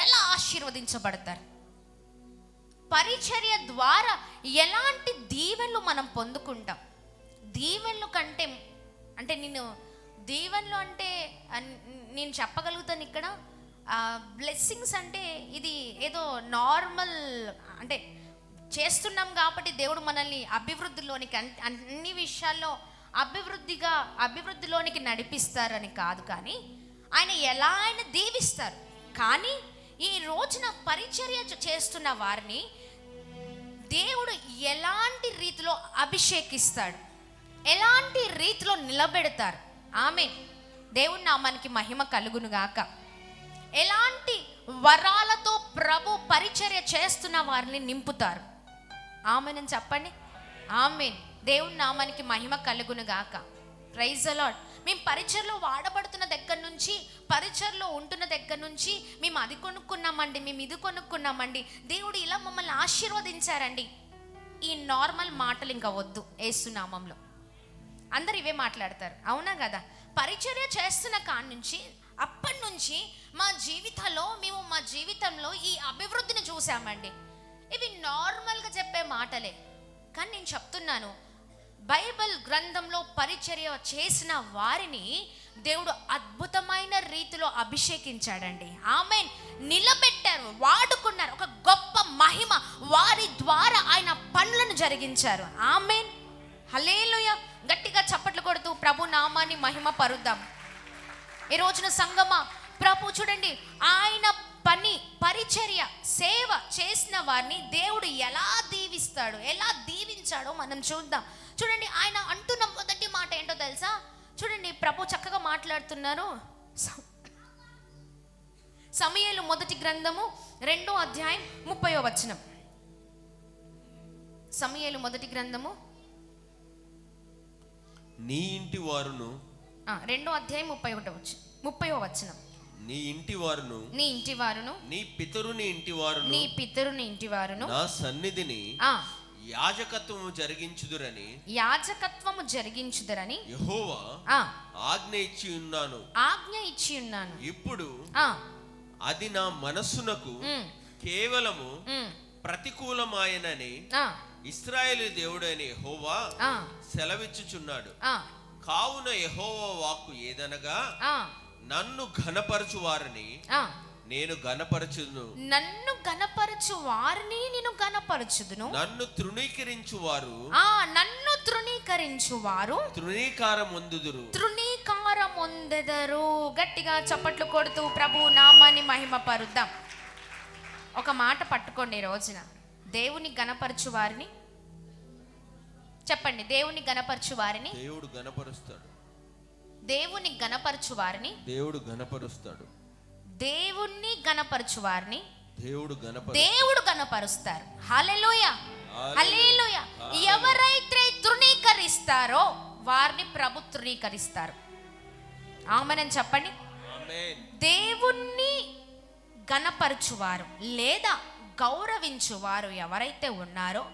ఎలా ఆశీర్వదించబడతారు? పరిచర్య ద్వారా ఎలాంటి దీవెనలు మనం పొందుకుంటాం? దీవెనలు కంటే అంటే దీవెనలు అంటే నేను చెప్పగలుగుతాను ఇక్కడ బ్లెస్సింగ్స్ అంటే ఇది ఏదో నార్మల్ అంటే చేస్తున్నాం కాబట్టి దేవుడు మనల్ని అభివృద్ధిలోనికి అన్ని విషయాల్లో అభివృద్ధిలోనికి నడిపిస్తారని కాదు, కానీ ఆయన దీవిస్తారు. కానీ ఈ రోజున పరిచర్య చేస్తున్న వారిని దేవుడు ఎలాంటి రీతిలో అభిషేకిస్తాడు, ఎలాంటి రీతిలో నిలబెడతారు? ఆమేన్. దేవుని నామానికి మహిమ కలుగును గాక. ఎలాంటి వరాలతో ప్రభు పరిచర్య చేస్తున్న వారిని నింపుతారు? ఆమేన్ అని చెప్పండి. ఆమేన్. దేవుని నామానికి మహిమ కలుగును గాక. Praise the Lord. మేము పరిచర్లో వాడబడుతున్న దగ్గర నుంచి, పరిచర్లో ఉంటున్న దగ్గర నుంచి మేము అది కొనుక్కున్నామండి, మేము ఇది కొనుక్కున్నామండి, దేవుడు ఇలా మమ్మల్ని ఆశీర్వదించారండి, ఈ నార్మల్ మాటలు ఇంకా వద్దు. యేసు నామంలో అందరు ఇవే మాట్లాడతారు, అవునా కదా? పరిచర్య చేస్తున్న కాడి నుంచి అప్పటి నుంచి మా జీవితంలో ఈ అభివృద్ధిని చూసామండి. ఇవి నార్మల్గా చెప్పే మాటలే, కానీ నేను చెప్తున్నాను, బైబిల్ గ్రంథంలో పరిచర్య చేసిన వారిని దేవుడు అద్భుతమైన రీతిలో అభిషేకించాడండి. ఆమేన్. నిలబెట్టారు, వాడుకున్నారు. ఒక గొప్ప మహిమ వారి ద్వారా ఆయన పనులను జరిగించారు. ఆమేన్. హల్లెలూయా. గట్టిగా చప్పట్లు కొడుతూ ప్రభు నామాన్ని మహిమ పరుద్దాం. ఈ రోజున సంగమా, ప్రభు చూడండి, ఆయన పరిచర్య సేవ చేసిన వారిని దేవుడు ఎలా దీవిస్తాడు, ఎలా దీవించాడో మనం చూద్దాం. చూడండి, ఆయన అంటున్న మొదటి మాట ఏంటో తెలుసా? చూడండి, ప్రభు చక్కగా మాట్లాడుతున్నారు. సమూయేలు మొదటి గ్రంథము 2వ అధ్యాయం 30వ వచనం. సమూయేలు మొదటి గ్రంథము నీ ఇంటి వారును 2వ అధ్యాయం 30వ వచనం. నీ ఇంటి వారును నీ పితరుని ఇంటి వారును నా సన్నిధిని యాజకత్వము జరిగించుదురని యెహోవా ఆజ్ఞ ఇచ్చి ఉన్నాను. ఇప్పుడు అది నా మనస్సునకు కేవలము ప్రతికూలమాయనని ఇశ్రాయేలు దేవుడైన యెహోవా సెలవిచ్చుచున్నాడు. కావున యెహోవా వాక్కు ఏదనగా, నన్ను ఘనపరచు వారిని నేను ఘనపరచుదును, నన్ను ఘనపరచు వారిని నేను ఘనపరచుదును, నన్ను తృణీకరించు వారు తృణీకారమొందెదరు. గట్టిగా చప్పట్లు కొడుతూ ప్రభు నామాన్ని మహిమ పరుద్దాం. ఒక మాట పట్టుకోండి ఈ రోజున, దేవుని ఘనపరచు వారిని చెప్పండి. దేవుని ఘనపరచు వారిని దేవుడు ఘనపరుస్తాడు. దేవుని ఘనపరచు వారిని దేవుడు ఘనపరుస్తాడు. దేవుణ్ణి ఘనపరచు వారిని దేవుడు ఘనపరుస్తారు. హల్లెలూయా, హల్లెలూయా. ఎవరైతే తృణీకరిస్తారో వారిని ప్రభు తృణీకరిస్తారు. ఆమేన్ అని చెప్పండి. దేవుణ్ణి ఘనపరచువారు లేదా గౌరవించువారు ఎవరైతే ఉన్నారో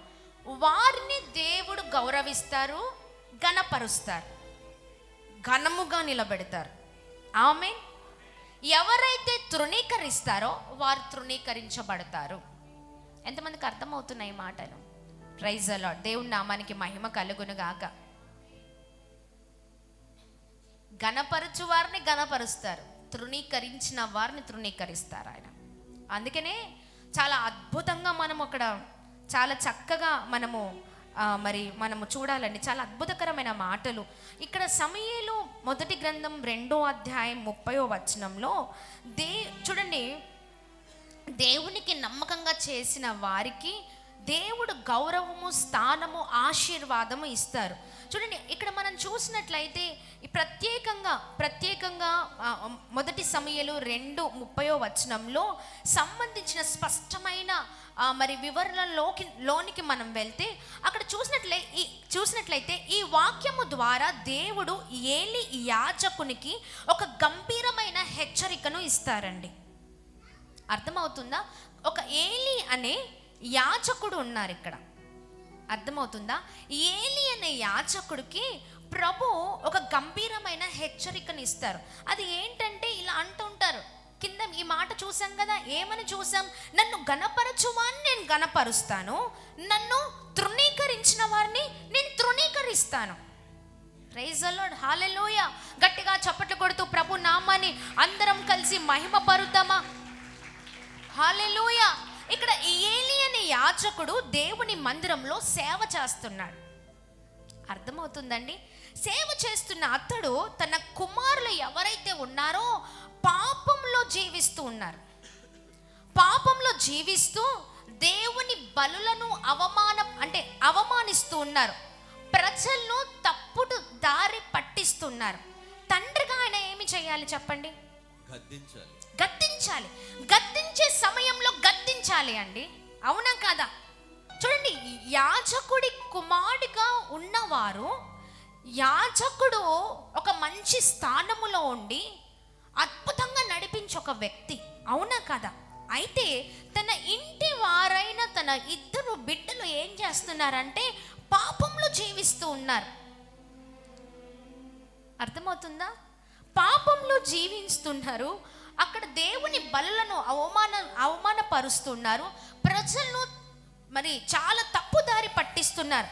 వారిని దేవుడు గౌరవిస్తారు, ఘనపరుస్తారు, ఘనముగా నిలబెడతారు. ఆమేన్. ఎవరైతే తృణీకరిస్తారో వారు తృణీకరించబడతారు. ఎంతమందికి అర్థమవుతున్నాయి ఈ మాటలు? Praise the Lord. దేవుని నామానికి మహిమ కలుగును గాక. ఘనపరచు వారిని ఘనపరుస్తారు, తృణీకరించిన వారిని తృణీకరిస్తారు ఆయన. అందుకనే చాలా అద్భుతంగా మనం అక్కడ చాలా చక్కగా మనము చూడాలండి. చాలా అద్భుతకరమైన మాటలు ఇక్కడ. సమూయేలు మొదటి గ్రంథం 2వ అధ్యాయం 30వ వచనంలో చూడండి, దేవునికి నమ్మకంగా చేసిన వారికి దేవుడు గౌరవము, స్థానము, ఆశీర్వాదము ఇస్తారు. చూడండి, ఇక్కడ మనం చూసినట్లయితే ప్రత్యేకంగా మొదటి సమూయేలు 2:30వ వచనంలో సంబంధించిన స్పష్టమైన వివరణలోనికి మనం వెళ్తే అక్కడ చూసినట్లయితే ఈ వాక్యము ద్వారా దేవుడు ఏలి యాజకునికి ఒక గంభీరమైన హెచ్చరికను ఇస్తారండి. అర్థమవుతుందా? ఒక ఏలి అనే యాజకుడు ఉన్నారు ఇక్కడ. అర్థమవుతుందా? ఏలి అనే యాజకుడికి ప్రభు ఒక గంభీరమైన హెచ్చరికను ఇస్తారు. అది ఏంటంటే ఇలా అంటుంటారు, కింద ఈ మాట చూసాం కదా, ఏమని చూసాం? నన్ను గణపరచువాన్ని నేను గణపరుస్తాను, నన్ను తృణీకరించిన వారిని నేను తృణీకరిస్తాను. Praise the Lord, hallelujah. గట్టిగా చప్పట్లు కొడుతూ ప్రభు నామాన్ని అందరం కలిసి మహిమ పరుద్దామా? హల్లెలూయా. ఇక్కడ ఏలీ అనే యాజకుడు దేవుని మందిరంలో సేవ చేస్తున్నాడు. అర్థమవుతుందండి? సేవ చేస్తున్న అతడు తన కుమారులు ఎవరైతే ఉన్నారో పాపంలో జీవిస్తూ ఉన్నారు. పాపంలో జీవిస్తూ దేవుని బలులను అవమానిస్తూ ఉన్నారు. ప్రజలను తప్పుడు దారి పట్టిస్తున్నారు. తండ్రిగా ఆయన ఏమి చేయాలి చెప్పండి? గద్దించాలి. గద్దించే సమయంలో గద్దించాలి అండి, అవునా కాదా? చూడండి, యాజకుడి కుమారుడిగా ఉన్నవారు, యాజకుడు ఒక మంచి స్థానములో ఉండి అద్భుతంగా నడిపించే ఒక వ్యక్తి, అవునా కదా? అయితే తన ఇంటి వారైన తన ఇద్దరు బిడ్డలు ఏం చేస్తున్నారంటే పాపంలో జీవిస్తూ ఉన్నారు. అర్థమవుతుందా? పాపంలో జీవిస్తున్నారు. అక్కడ దేవుని బలులను అవమానపరుస్తున్నారు. ప్రజలను మరి చాలా తప్పుదారి పట్టిస్తున్నారు.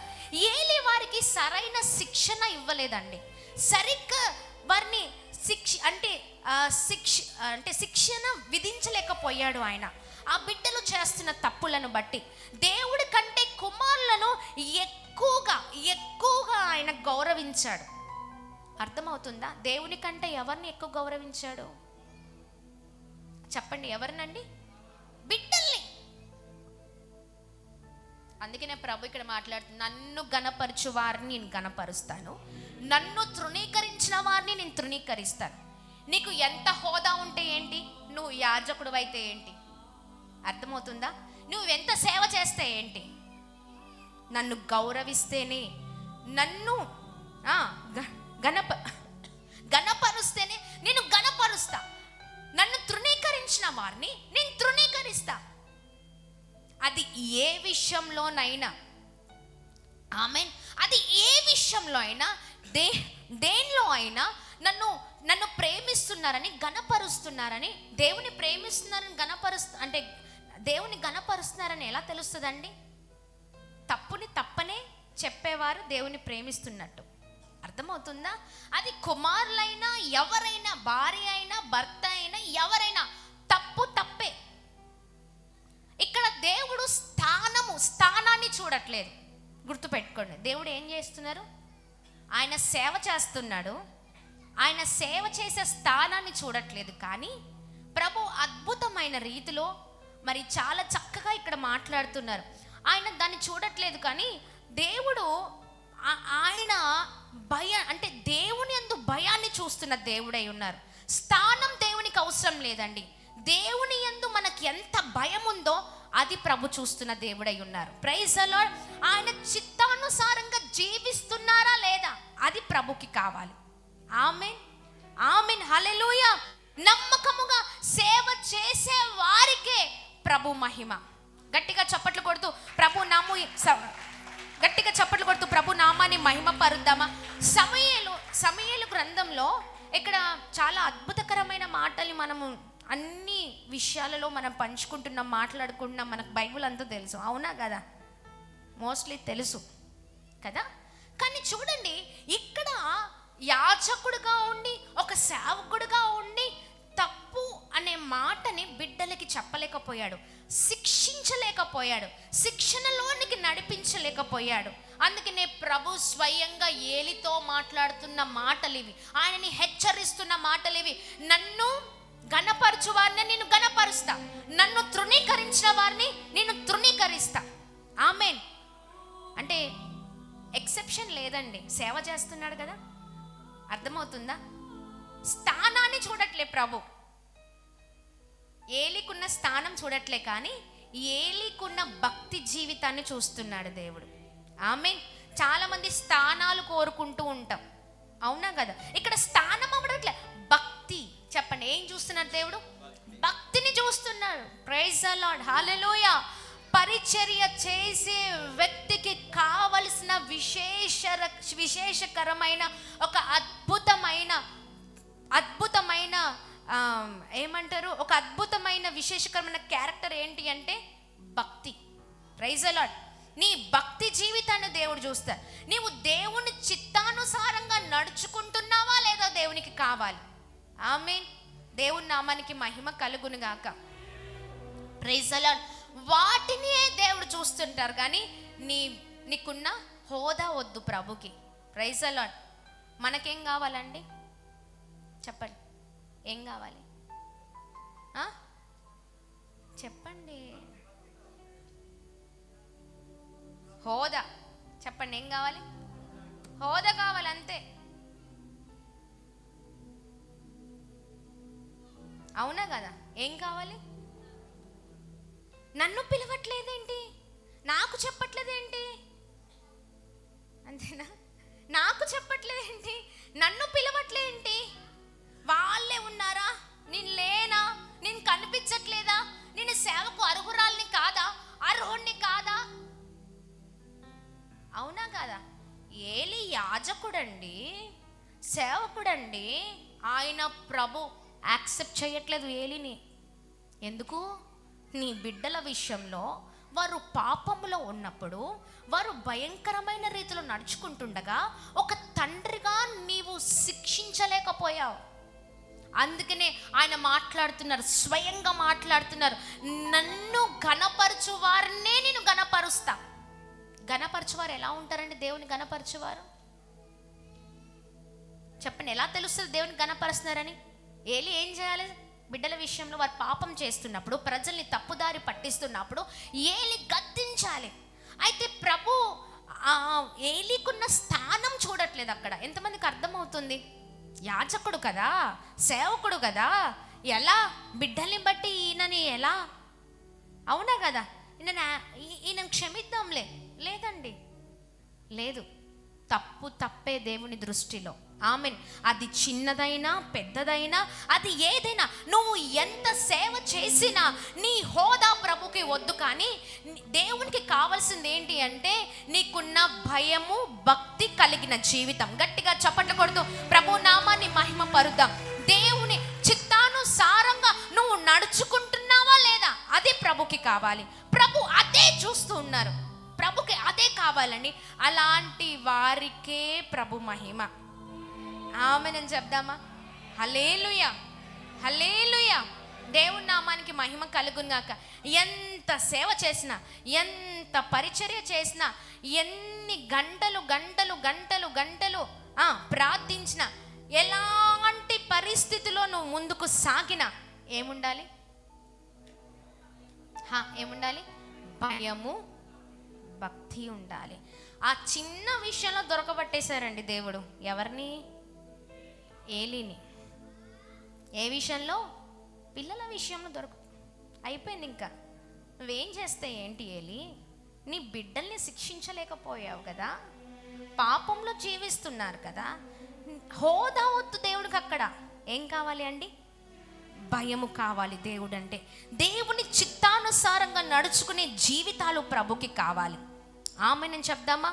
ఏలీ వారికి సరైన శిక్షణ ఇవ్వలేదండి. సరిగ్గా వారిని శిక్షణ విధించలేకపోయాడు ఆయన. ఆ బిడ్డలు చేస్తున్న తప్పులను బట్టి దేవుడి కంటే కుమారులను ఎక్కువగా ఆయన గౌరవించాడు. అర్థమవుతుందా? దేవుని కంటే ఎవరిని ఎక్కువ గౌరవించాడు చెప్పండి? ఎవరినండి? బిడ్డల్ని. అందుకనే ప్రభు ఇక్కడ మాట్లాడుతుంది, నన్ను గణపరచు వారిని నేను గణపరుస్తాను, నన్ను తృణీకరించిన వారిని నేను తృణీకరిస్తాను. నీకు ఎంత హోదా ఉంటే ఏంటి, నువ్వు యాజకుడు అయితే ఏంటి? అర్థమవుతుందా? నువ్వు ఎంత సేవ చేస్తే ఏంటి? నన్ను గౌరవిస్తేనే, నన్ను గణపరుస్తేనే నేను గణపరుస్తా. నన్ను తృణీకరించిన వారిని నేను తృణీకరిస్తా. అది ఏ విషయంలోనైనా, ఆమేన్, అది ఏ విషయంలో అయినా, దేనిలో అయినా నన్ను ప్రేమిస్తున్నారని గణపరుస్తున్నారని, దేవుని ప్రేమిస్తున్నారని అంటే దేవుని గణపరుస్తున్నారని ఎలా తెలుస్తుందండి? తప్పుని తప్పనే చెప్పేవారు దేవుని ప్రేమిస్తున్నట్టు. అర్థమవుతుందా? అది కుమారులైనా, ఎవరైనా, భార్య అయినా, భర్త అయినా, ఎవరైనా, తప్పే. ఇక్కడ దేవుడు స్థానాన్ని చూడట్లేదు. గుర్తుపెట్టుకోండి, దేవుడు ఏం చేస్తున్నారు? ఆయన సేవ చేస్తున్నాడు. ఆయన సేవ చేసే స్థానాన్ని చూడట్లేదు. కానీ ప్రభు అద్భుతమైన రీతిలో మరి చాలా చక్కగా ఇక్కడ మాట్లాడుతున్నారు. ఆయన దాన్ని చూడట్లేదు. కానీ దేవుడు ఆయన అంటే దేవుని యందు భయాన్ని చూస్తున్న దేవుడై ఉన్నారు. స్థానం దేవునికి అవసరం లేదండి. దేవుని యందు మనకి ఎంత భయం ఉందో అది ప్రభు చూస్తున్న దేవుడై ఉన్నారు. Praise the Lord. ఆయన చిత్తానుసారంగా జీవిస్తున్నారా లేదా అది ప్రభుకి కావాలి. ఆమేన్, ఆమేన్, హల్లెలూయా. నమ్మకముగా సేవ చేసే వారికే ప్రభు మహిమ. గట్టిగా చప్పట్లు కొడుతూ ప్రభు నామాన్ని మహిమ పరుద్దామా? సమూయేలు గ్రంథంలో ఇక్కడ చాలా అద్భుతకరమైన మాటలు మనము అన్ని విషయాలలో మనం పంచుకుంటున్నాం, మాట్లాడుకుంటున్నాం. మనకు బైబిల్ అంతా తెలుసు, అవునా కదా? మోస్ట్లీ తెలుసు కదా. కానీ చూడండి, ఇక్కడ యాజకుడుగా ఉండి, ఒక సేవకుడుగా ఉండి తప్పు అనే మాటని బిడ్డలకి చెప్పలేకపోయాడు, శిక్షించలేకపోయాడు, శిక్షణలోనికి నడిపించలేకపోయాడు. అందుకనే ప్రభు స్వయంగా ఏలితో మాట్లాడుతున్న మాటలివి, ఆయనని హెచ్చరిస్తున్న మాటలివి. నన్ను గణపరచు వారిని నేను గణపరుస్తా, నన్ను తృణీకరించిన వారిని నేను తృణీకరిస్తా. ఆమేన్. అంటే ఎక్సెప్షన్ లేదండి, సేవ చేస్తున్నాడు కదా. అర్థమవుతుందా? స్థానాన్ని చూడట్లే ప్రభు, ఏలికున్న స్థానం చూడట్లే, కానీ ఏలికున్న భక్తి జీవితాన్ని చూస్తున్నాడు దేవుడు. ఆమేన్. చాలా మంది స్థానాలు కోరుకుంటూ ఉంటాం, అవునా కదా? ఇక్కడ స్థానం అవ్వట్లే, భక్తి. చెప్పండి, ఏం చూస్తున్నారు దేవుడు? భక్తిని చూస్తున్నాడు. ప్రైజ్ ది లార్డ్, హల్లెలూయా. పరిచర్య చేసే వ్యక్తికి కావలసిన విశేషకరమైన ఒక అద్భుతమైన ఏమంటారు, ఒక అద్భుతమైన విశేషకరమైన క్యారెక్టర్ ఏంటి అంటే భక్తి. Praise the Lord. నీ భక్తి జీవితాన్ని దేవుడు చూస్తాడు. నీవు దేవుని చిత్తానుసారంగా నడుచుకుంటున్నావా లేదా దేవునికి కావాలి. ఆమేన్. దేవుని నామానికి మహిమ కలుగును గాక. Praise the Lord. వాటిని దేవుడు చూస్తుంటారు, కానీ నీకున్న హోదా వద్దు ప్రభుకి. Praise the Lord. మనకేం కావాలండి చెప్పండి, ఏం కావాలి చెప్పండి. హోదా చెప్పండి, ఏం కావాలి? హోదా కావాలి, అంతే. అవునా కదా? ఏం కావాలి? నన్ను పిలవట్లేదేంటి, నాకు చెప్పట్లేదేంటి, అంతేనా? నాకు చెప్పట్లేదేంటి, నన్ను పిలవట్లేదేంటి? వాళ్ళే ఉన్నారా, నేను లేనా, నేను కనిపించట్లేదా, నేను సేవకు అర్హురాల్ని కాదా, అర్హుణ్ణి కాదా? అవునా కాదా? ఏలి యాజకుడండి, సేవకుడండి, ఆయన ప్రభు యాక్సెప్ట్ చేయట్లేదు ఏలిని. ఎందుకు? నీ బిడ్డల విషయంలో వారు పాపములో ఉన్నప్పుడు, వారు భయంకరమైన రీతిలో నడుచుకుంటుండగా ఒక తండ్రిగా నీవు శిక్షించలేకపోయావు. అందుకనే ఆయన మాట్లాడుతున్నారు, స్వయంగా మాట్లాడుతున్నారు, నన్ను ఘనపరచు వారినే నేను ఘనపరుస్తా. ఘనపరచువారు ఎలా ఉంటారండి? దేవుని ఘనపరచువారు చెప్పండి, ఎలా తెలుస్తుంది దేవుని ఘనపరుస్తున్నారని? ఏలి ఏం చేయాలి? బిడ్డల విషయంలో వారు పాపం చేస్తున్నప్పుడు, ప్రజల్ని తప్పుదారి పట్టిస్తున్నప్పుడు ఏలి గద్దించాలి. అయితే ప్రభు ఏలికున్న స్థానం చూడట్లేదు అక్కడ. ఎంతమందికి అర్థమవుతుంది? యాజకుడు కదా, సేవకుడు కదా, ఎలా బిడ్డల్ని బట్టి ఈయనని ఎలా, అవునా కదా, ఈయన క్షమిద్దాంలే, లేదండి, లేదు. తప్పే దేవుని దృష్టిలో. ఆమెన్. అది చిన్నదైనా పెద్దదైనా, అది ఏదైనా, నువ్వు ఎంత సేవ చేసినా నీ హోదా ప్రభుకి వద్దు. కానీ దేవునికి కావాల్సింది ఏంటి అంటే నీకున్న భయము, భక్తి కలిగిన జీవితం. గట్టిగా చప్పట్లు కొడుతూ ప్రభు నామాన్ని మహిమ పరుద్దాం. దేవుని చిత్తానుసారంగా నువ్వు నడుచుకుంటున్నావా లేదా, అది ప్రభుకి కావాలి. ప్రభు అదే చూస్తూ ఉన్నారు, ప్రభుకి అదే కావాలని. అలాంటి వారికే ప్రభు మహిమ. ఆమెన్ అని చెప్దామా? హల్లెలూయా, హల్లెలూయా. దేవుని నామానికి మహిమ కలుగుగాక. ఎంత సేవ చేసినా, ఎంత పరిచర్య చేసినా, ఎన్ని గంటలు గంటలు గంటలు గంటలు ప్రార్థించిన, ఎలాంటి పరిస్థితిలో నువ్వు ముందుకు సాగినా ఏముండాలి? ఏముండాలి? భయము, భక్తి ఉండాలి. ఆ చిన్న విషయంలో దొరకబట్టేశారండి దేవుడు. ఎవరిని? ఏలిని. ఏ విషయంలో? పిల్లల విషయంలో అయిపోయింది. ఇంకా నువ్వేం చేస్తే ఏంటి ఏలి? నీ బిడ్డల్ని శిక్షించలేకపోయావు కదా, పాపంలో జీవిస్తున్నారు కదా, హోదా వద్దు దేవుడికి. అక్కడ ఏం కావాలి అండి? భయము కావాలి. దేవుడు అంటే దేవుని చిత్తానుసారంగా నడుచుకునే జీవితాలు ప్రభుకి కావాలి. ఆమెన్ అని చెప్దామా?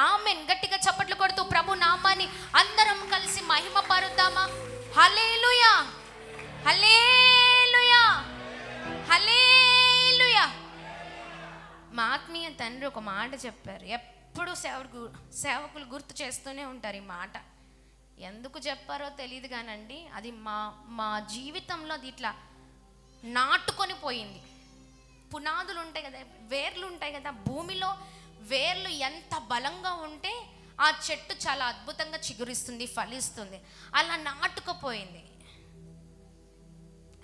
ఆమెన్. గట్టిగా చప్పట్లు కొడుతూ ప్రభు నామాన్ని అందరం కలిసి మహిమ పరుద్దామా? హల్లెలూయా, హల్లెలూయా, హల్లెలూయా. మా ఆత్మీయ తండ్రి ఒక మాట చెప్పారు, ఎప్పుడు సేవకులు గుర్తు చేస్తూనే ఉంటారు ఈ మాట. ఎందుకు చెప్పారో తెలియదు కానండి, అది మా జీవితంలో అది ఇట్లా నాటుకొని పోయింది. పునాదులు ఉంటాయి కదా, వేర్లు ఉంటాయి కదా, భూమిలో వేర్లు ఎంత బలంగా ఉంటే ఆ చెట్టు చాలా అద్భుతంగా చిగురిస్తుంది, ఫలిస్తుంది. అలా నాటుకుపోయింది.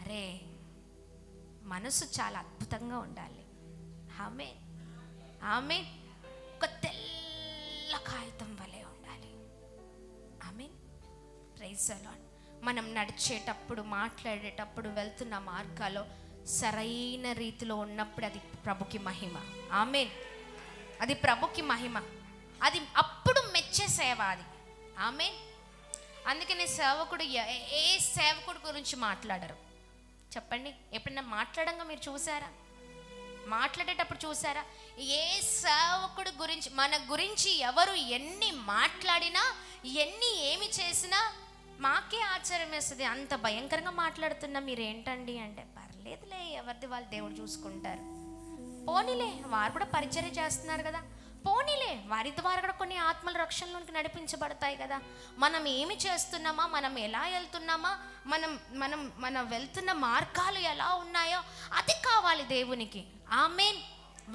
అరే, మనసు చాలా అద్భుతంగా ఉండాలి. ఆమేన్, ఆమేన్. ఒక తెల్ల కాగితం వలె ఉండాలి. ఆమేన్. Praise the Lord. మనం నడిచేటప్పుడు, మాట్లాడేటప్పుడు, వెళ్తున్న మార్గాల్లో సరైన రీతిలో ఉన్నప్పుడు అది ప్రభుకి మహిమ. ఆమేన్. అది ప్రభుకి మహిమ. అది అప్పుడు మెచ్చే సేవ అది. ఆమేన్. అందుకని సేవకుడు, ఏ సేవకుడు గురించి మాట్లాడరు చెప్పండి? ఎప్పుడైనా మాట్లాడంగా మీరు చూసారా? మాట్లాడేటప్పుడు చూసారా? ఏ సేవకుడు గురించి, మన గురించి ఎవరు ఎన్ని మాట్లాడినా, ఏమి చేసినా మాకే ఆశ్చర్యం వేస్తుంది, అంత భయంకరంగా మాట్లాడుతున్నా మీరేంటండి అంటే, పర్లేదులే ఎవరిది వాళ్ళు దేవుడు చూసుకుంటారు, పోనీలే వారు కూడా పరిచర్య చేస్తున్నారు కదా, పోనీలే వారి ద్వారా కూడా కొన్ని ఆత్మల రక్షణలోనికి నడిపించబడతాయి కదా, మనం ఏమి చేస్తున్నామా, మనం ఎలా వెళ్తున్నామా, మన వెళ్తున్న మార్గాలు ఎలా ఉన్నాయో అది కావాలి దేవునికి. ఆమేన్.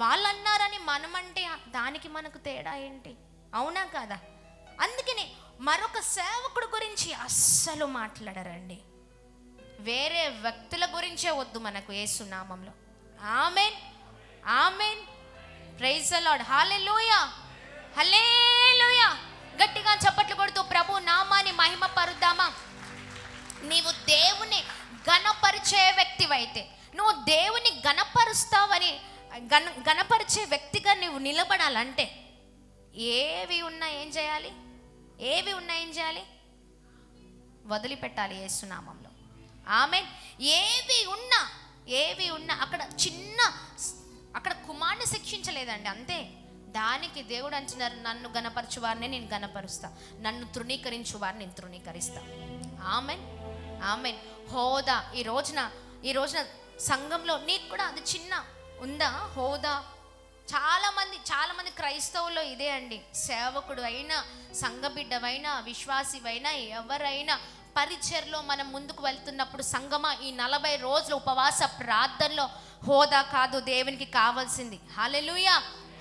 వాళ్ళు అన్నారని మనమంటే దానికి మనకు తేడా ఏంటి? అవునా కాదా? అందుకని మరొక సేవకుడు గురించి అస్సలు మాట్లాడరండి, వేరే వ్యక్తుల గురించే వద్దు మనకు యేసు నామములో. Amen, amen. Praise the Lord. Hallelujah, hallelujah. గట్టిగా చప్పట్లు కొడుతూ ప్రభు నామాన్ని మహిమ పరుద్దామా. నీవు దేవుని గణపరిచే వ్యక్తివైతే, నువ్వు దేవుని గణపరుస్తావని గణపరిచే వ్యక్తిగా నువ్వు నిలబడాలంటే ఏవి ఉన్నా ఏం చేయాలి? ఏవి ఉన్నా ఏం చేయాలి? వదిలిపెట్టాలి యేసునామంలో. ఆమేన్. ఏవి ఉన్నా అక్కడ కుమారుని శిక్షించలేదండి, అంతే. దానికి దేవుడు అంటున్నారు, నన్ను గణపరచు వారిని నేను గణపరుస్తా, నన్ను తృణీకరించు వారిని నేను తృణీకరిస్తా. ఆమేన్, ఆమేన్. హోదా ఈ రోజున సంఘంలో నీకు కూడా అది చిన్న ఉందా హోదా? చాలా మంది క్రైస్తవుల్లో ఇదే అండి. సేవకుడు అయినా, సంఘ బిడ్డవైనా, విశ్వాసివైనా, ఎవరైనా పరిచర్లో మనం ముందుకు వెళ్తున్నప్పుడు, సంగమా ఈ 40 రోజుల ఉపవాస ప్రార్థనలో హోదా కాదు దేవునికి కావాల్సింది. హల్లెలూయా.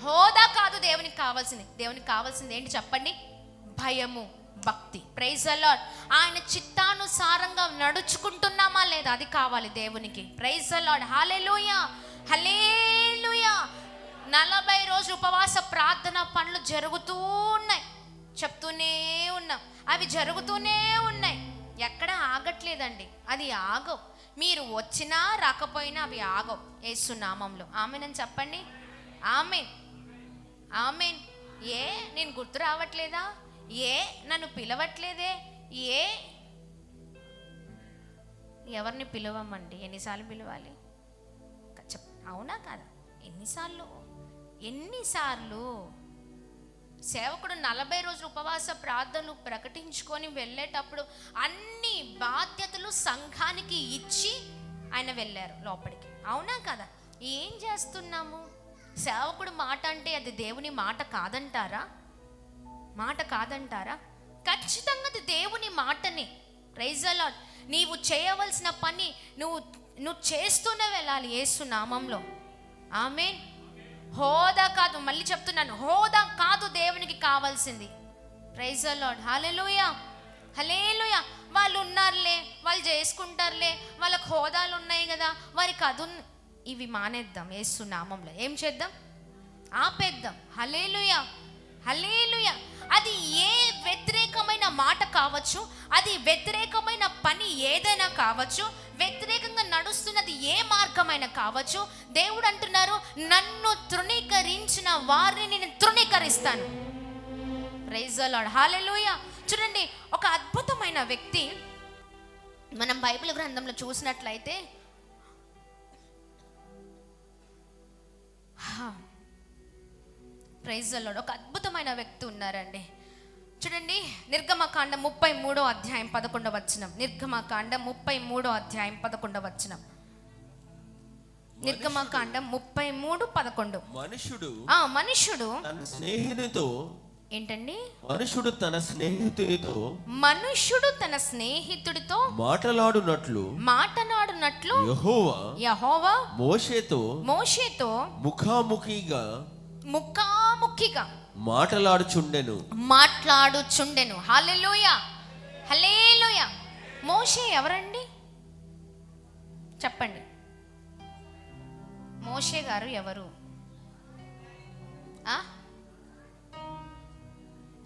హోదా కాదు దేవునికి కావాల్సింది. దేవునికి కావాల్సింది ఏంటి చెప్పండి? భయము, భక్తి. Praise the Lord. ఆయన చిత్తానుసారంగా నడుచుకుంటున్నామా లేదా అది కావాలి దేవునికి. Praise the Lord. Hallelujah, hallelujah. 40 రోజులు ఉపవాస ప్రార్థన పనులు జరుగుతూ ఉన్నాయి, చెప్తూనే ఉన్నాం, అవి జరుగుతూనే ఉన్నాయి, ఎక్కడ ఆగట్లేదండి. అది ఆగవు, మీరు వచ్చినా రాకపోయినా అవి ఆగవు యేసు నామంలో. ఆమేన్ అని చెప్పండి. ఆమేన్, ఆమేన్. నేను గుర్తు రావట్లేదా? నన్ను పిలవట్లేదే? ఎవరిని పిలవమండి? ఎన్నిసార్లు పిలవాలి? అవునా కాదా? ఎన్నిసార్లు సేవకుడు 40 రోజులు ఉపవాస ప్రార్థనలు ప్రకటించుకొని వెళ్ళేటప్పుడు అన్ని బాధ్యతలు సంఘానికి ఇచ్చి ఆయన వెళ్ళారు లోపలికి. అవునా కదా? ఏం చేస్తున్నాము? సేవకుడు మాట అంటే అది దేవుని మాట కాదంటారా? ఖచ్చితంగా అది దేవుని మాటని. Praise the Lord. నీవు చేయవలసిన పని నువ్వు చేస్తూనే వెళ్ళాలి యేసు నామంలో. ఆమేన్. హోదా కాదు, మళ్ళీ చెప్తున్నాను, హోదా కాదు దేవునికి కావాల్సింది. Praise the Lord. Hallelujah, hallelujah. వాళ్ళు ఉన్నారులే, వాళ్ళు చేసుకుంటారులే, వాళ్ళకు హోదాలు ఉన్నాయి కదా, వారికి ఇవి మానేద్దాం యేసు నామంలో. ఏం చేద్దాం? ఆపేద్దాం. హల్లెలూయా, హల్లెలూయా. అది ఏ వ్యతిరేకమైన మాట కావచ్చు, అది వ్యతిరేకమైన పని ఏదైనా కావచ్చు, వ్యతిరేకంగా నడుస్తున్నది ఏ మార్గమైనా కావచ్చు, దేవుడు అంటున్నారు, నన్ను తృణీకరించిన వారిని నేను తృణీకరిస్తాను. Praise the Lord. హల్లెలూయా. చూడండి, ఒక అద్భుతమైన వ్యక్తి మనం బైబిల్ గ్రంథంలో చూసినట్లయితే, ప్రైజ్ ది లార్డ్, ఒక అద్భుతమైన వ్యక్తి ఉన్నారండి. చూడండి, నిర్గమకాండం 33వ అధ్యాయం 11వ వచనం. నిర్గమకాండం 33వ అధ్యాయం 11వ వచనం. నిర్గమకాండం 33:11. మనుషుడు తన స్నేహితుడితో ఏంటండి? మనుషుడు తన స్నేహితుడితో మాటలాడునట్లు యెహోవా మోషేతో ముఖాముఖిగా మాట్లాడుచుండెను. హల్లెలూయా, హల్లెలూయా. మోషే ఎవరండి చెప్పండి? మోషే గారు ఎవరు?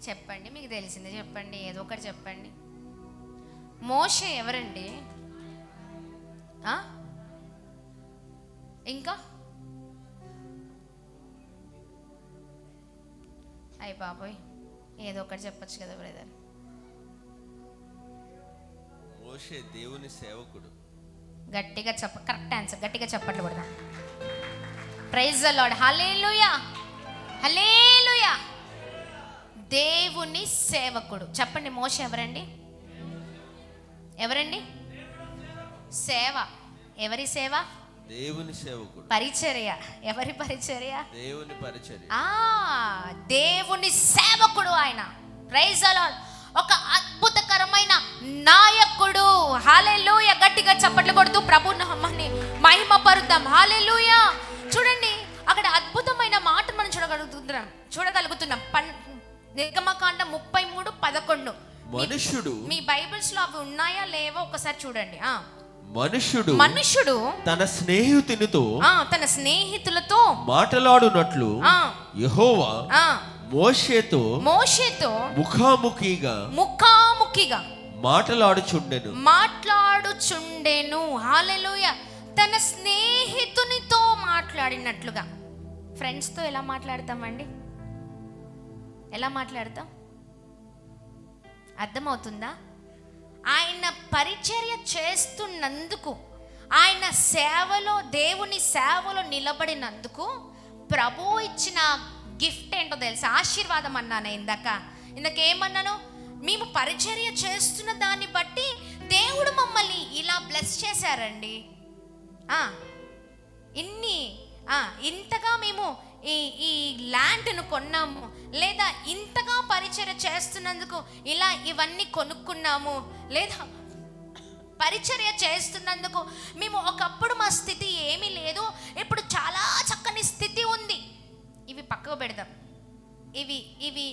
చెప్పండి, మీకు తెలిసిందే చెప్పండి, ఏదో ఒకటి చెప్పండి. మోషే ఎవరండి? ఇంకా అయ్య బాబోయ్, ఏదో ఒకటి చెప్పచ్చు కదా బ్రదర్. మోషే దేవుని సేవకుడు. గట్టిగా కరెక్ట్ ఆన్సర్. గట్టిగా చప్పట్లు కొడదాం. Praise the Lord. Hallelujah, hallelujah. దేవుని సేవకుడు. చెప్పండి, మోషే ఎవరండి? ఎవరండి? సేవ. ఎవరి సేవ? దేవుని సేవకుడు. పరిచర్య. ఎవరి పరిచర్య? దేవుని పరిచర్య. దేవుని సేవకుడు ఆయన. Praise the Lord. ఒక అద్భుతకరమైన నాయకుడు. హల్లెలూయా. గట్టిగా చప్పట్లు కొడుతూ ప్రభు నామాన్ని మహిమపరుద్దాం. హల్లెలూయా. చూడండి, అక్కడ అద్భుతమైన మాట మనం చూడగలుగుతున్నాం. నిర్గమకాండం 33:11. మనుష్యుడు, మీ బైబిల్స్ లో అవి ఉన్నాయా లేవో ఒకసారి చూడండి. మనుష్యుడు తన స్నేహితులతో మాట్లాడునట్లు యెహోవా మోషేతో ముఖాముఖిగా మాట్లాడుచుండెను. హల్లెలూయా. తన స్నేహితునితో మాట్లాడినట్లుగా. ఫ్రెండ్స్ తో ఎలా మాట్లాడతామండి? ఎలా మాట్లాడతాం? అర్థమవుతుందా? ఆయన పరిచర్య చేస్తున్నందుకు, ఆయన సేవలో, దేవుని సేవలో నిలబడినందుకు ప్రభు ఇచ్చిన గిఫ్ట్ ఏంటో తెలుసా? ఆశీర్వాదం అన్నాను ఇందాకేమన్నాను? మేము పరిచర్య చేస్తున్న దాన్ని బట్టి దేవుడు మమ్మల్ని ఇలా బ్లెస్ చేశారండి. ఇంతగా మేము ఈ ల్యాండ్ను కొన్నాము, లేదా ఇంతగా పరిచర్య చేస్తున్నందుకు ఇలా ఇవన్నీ కొనుక్కున్నాము, లేదా పరిచర్య చేస్తున్నందుకు మేము ఒకప్పుడు మా స్థితి ఏమీ లేదు, ఇప్పుడు చాలా చక్కని స్థితి ఉంది. ఇవి పక్కకు పెడదాం. ఇవి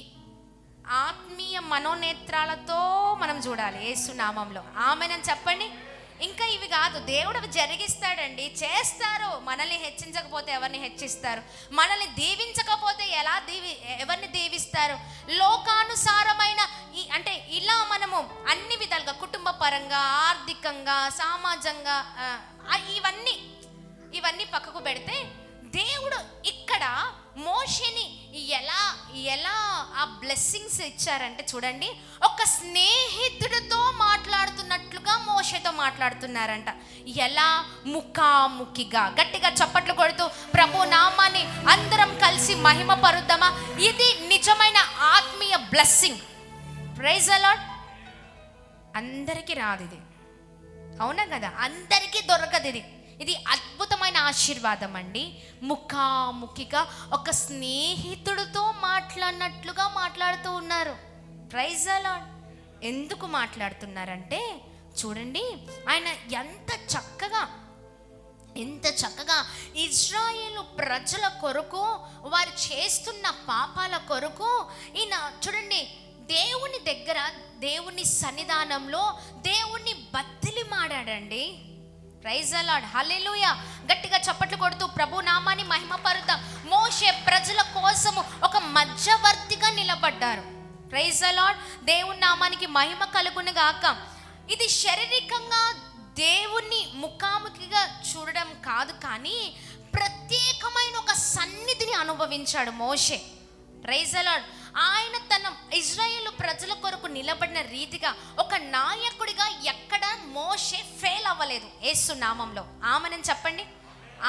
ఆత్మీయ మనోనేత్రాలతో మనం చూడాలి యేసు నామంలో. ఆమేనని చెప్పండి. ఇంకా ఇవి కాదు, దేవుడు అవి జరిగిస్తాడండి, చేస్తారు. మనల్ని హెచ్చించకపోతే ఎవరిని హెచ్చిస్తారు? మనల్ని దీవించకపోతే ఎవరిని దీవిస్తారు? లోకానుసారమైన అంటే ఇలా మనము అన్ని విధాలుగా, కుటుంబ పరంగా, ఆర్థికంగా, సామాజికంగా ఇవన్నీ పక్కకు పెడితే దేవుడు ఇక్కడ మోషేని ఎలా ఆ బ్లెస్సింగ్స్ ఇచ్చారంటే చూడండి, ఒక స్నేహితుడితో మాట్లాడుతున్నట్లుగా మోషేతో మాట్లాడుతున్నారంట. ఎలా? ముఖాముఖిగా. గట్టిగా చప్పట్లు కొడుతూ ప్రభు నామాన్ని అందరం కలిసి మహిమ పరుద్దామా? ఇది నిజమైన ఆత్మీయ బ్లెస్సింగ్. Praise the lord. అందరికీ రాదు ఇది, అవునా కదా? అందరికీ దొరకదు ఇది. ఇది అద్భుతమైన ఆశీర్వాదం అండి. ముఖాముఖిగా ఒక స్నేహితుడితో మాట్లాడినట్లుగా మాట్లాడుతూ ఉన్నారు. Praise the Lord. ఎందుకు మాట్లాడుతున్నారంటే చూడండి, ఆయన ఎంత చక్కగా ఇజ్రాయేలు ప్రజల కొరకు, వారు చేస్తున్న పాపాల కొరకు ఈయన చూడండి, దేవుని దగ్గర, దేవుని సన్నిధానంలో దేవుణ్ణి బతిలి మాడాడండి. Praise the Lord. హల్లెలూయా. గట్టిగా చప్పట్లు కొడుతూ ప్రభు నామాన్ని మహిమపరుద్దాం. మోషే ప్రజల కోసము ఒక మధ్యవర్తిగా నిలబడ్డారు. Praise the Lord. దేవుని నామానికి మహిమ కలుగును గాక. ఇది శారీరకంగా దేవుణ్ణి ముఖాముఖిగా చూడడం కాదు, కానీ ప్రత్యేకమైన ఒక సన్నిధిని అనుభవించాడు మోషే. Praise the Lord. ఆయన తన ఇజ్రాయేలు ప్రజల కొరకు నిలబడిన రీతిగా ఒక నాయకుడిగా ఎక్కడ మోషే ఫెయిల్ అవ్వలేదు యేసు నామంలో. ఆమేన్ చెప్పండి.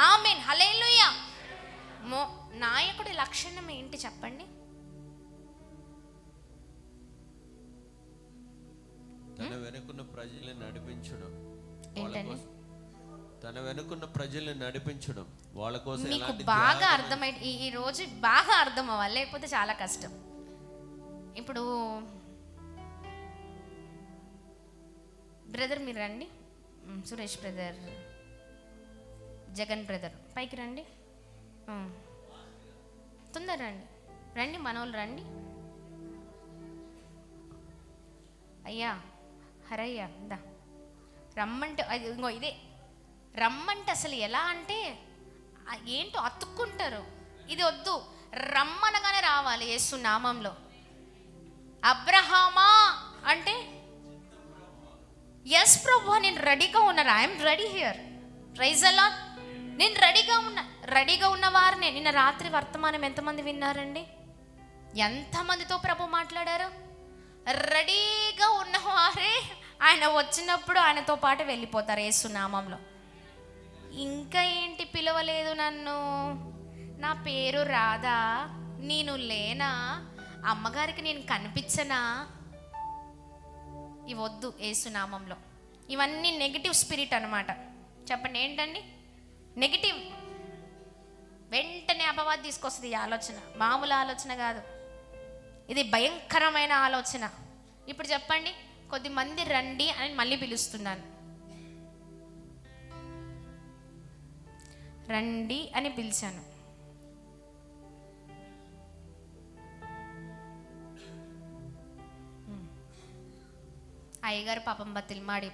ఆమేన్. హల్లెలూయా. నాయకుడి లక్షణం ఏంటి చెప్పండి? తన వెనుకున్న ప్రజల్ని నడిపించడం. ఏంటండి? తన వెనుకున్న ప్రజల్ని నడిపించడం వాళ్ళ కోసం. మీకు బాగా అర్థమై ఈ రోజు బాగా అర్థం అవ్వాలి, లేకపోతే చాలా కష్టం. ఇప్పుడు బ్రదర్ మీరు రండి, సురేష్ బ్రదర్, జగన్ బ్రదర్ పైకి రండి, తొందర రండి మనోళ్ళు రండి. అయ్యా హరయ్యా దా రమ్మంటే ఇంకో ఇదే రమ్మంటే అసలు ఎలా అంటే ఏంటో అతుక్కుంటారు. ఇది వద్దు, రమ్మనగానే రావాలి యేసు నామంలో. అబ్రహామా అంటే ఎస్ ప్రభు నేను రెడీగా ఉన్నాను, I'm ready here. Praise the Lord. నేను రెడీగా ఉన్న వారిని నిన్న రాత్రి వర్తమానం ఎంతమంది విన్నారండి? ఎంతమందితో ప్రభు మాట్లాడారు? రెడీగా ఉన్నవారే ఆయన వచ్చినప్పుడు ఆయనతో పాటు వెళ్ళిపోతారు యేసు నామంలో. ఇంకా ఏంటి పిలవలేదు నన్ను, నా పేరు రాదా, నేను లేనా, అమ్మగారికి నేను కనిపించనా? ఇవొద్దు యేసు నామంలో. ఇవన్నీ నెగిటివ్ స్పిరిట్ అనమాట. చెప్పండి ఏంటండి? నెగిటివ్. వెంటనే అపవాది తీసుకొస్తుంది ఈ ఆలోచన. మామూలు ఆలోచన కాదు, ఇది భయంకరమైన ఆలోచన. ఇప్పుడు చెప్పండి, కొద్దిమంది రండి అని మళ్ళీ పిలుస్తున్నాను. రండి అని పిలిచాను. అయ్యగారు పాపం బతిల్మాడి